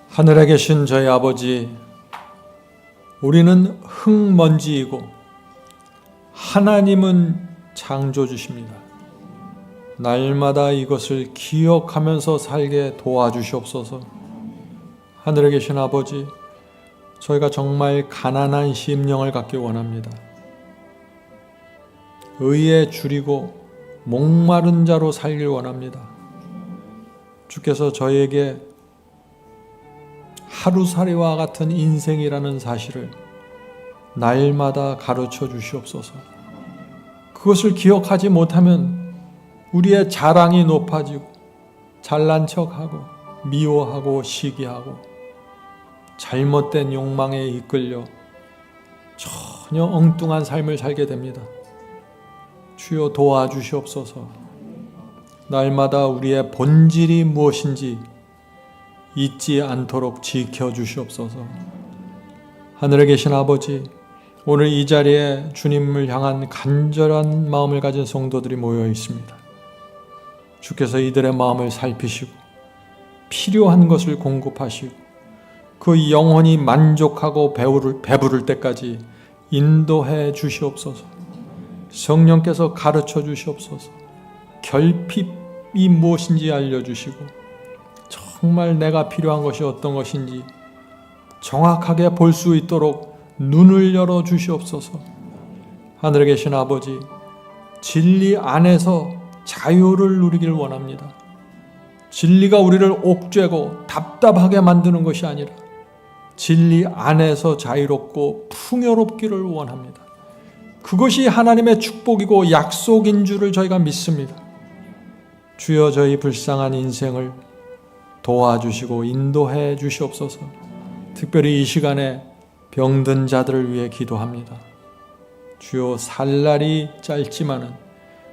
하늘에 계신 저희 아버지, 우리는 흙먼지이고 하나님은 창조주십니다. 날마다 이것을 기억하면서 살게 도와주시옵소서. 하늘에 계신 아버지, 저희가 정말 가난한 심령을 갖기 원합니다. 의에 줄이고 목마른 자로 살길 원합니다. 주께서 저희에게 하루살이와 같은 인생이라는 사실을 날마다 가르쳐 주시옵소서. 그것을 기억하지 못하면 우리의 자랑이 높아지고 잘난 척하고 미워하고 시기하고 잘못된 욕망에 이끌려 전혀 엉뚱한 삶을 살게 됩니다. 주여 도와주시옵소서. 날마다 우리의 본질이 무엇인지 잊지 않도록 지켜주시옵소서. 하늘에 계신 아버지, 오늘 이 자리에 주님을 향한 간절한 마음을 가진 성도들이 모여 있습니다. 주께서 이들의 마음을 살피시고 필요한 것을 공급하시고 그 영혼이 만족하고 배부를 때까지 인도해 주시옵소서. 성령께서 가르쳐 주시옵소서. 결핍이 무엇인지 알려주시고 정말 내가 필요한 것이 어떤 것인지 정확하게 볼 수 있도록 눈을 열어 주시옵소서. 하늘에 계신 아버지, 진리 안에서 자유를 누리길 원합니다. 진리가 우리를 옥죄고 답답하게 만드는 것이 아니라 진리 안에서 자유롭고 풍요롭기를 원합니다. 그것이 하나님의 축복이고 약속인 줄을 저희가 믿습니다. 주여 저희 불쌍한 인생을 도와주시고 인도해 주시옵소서. 특별히 이 시간에 병든 자들을 위해 기도합니다. 주여 살 날이 짧지만은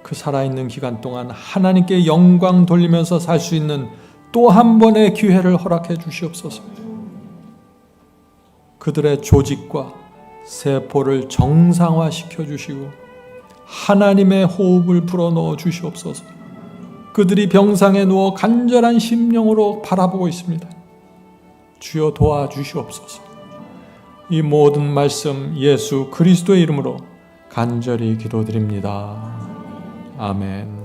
그 살아있는 기간 동안 하나님께 영광 돌리면서 살 수 있는 또 한 번의 기회를 허락해 주시옵소서. 그들의 조직과 세포를 정상화시켜 주시고 하나님의 호흡을 불어넣어 주시옵소서. 그들이 병상에 누워 간절한 심령으로 바라보고 있습니다. 주여 도와주시옵소서. 이 모든 말씀 예수 그리스도의 이름으로 간절히 기도드립니다. 아멘.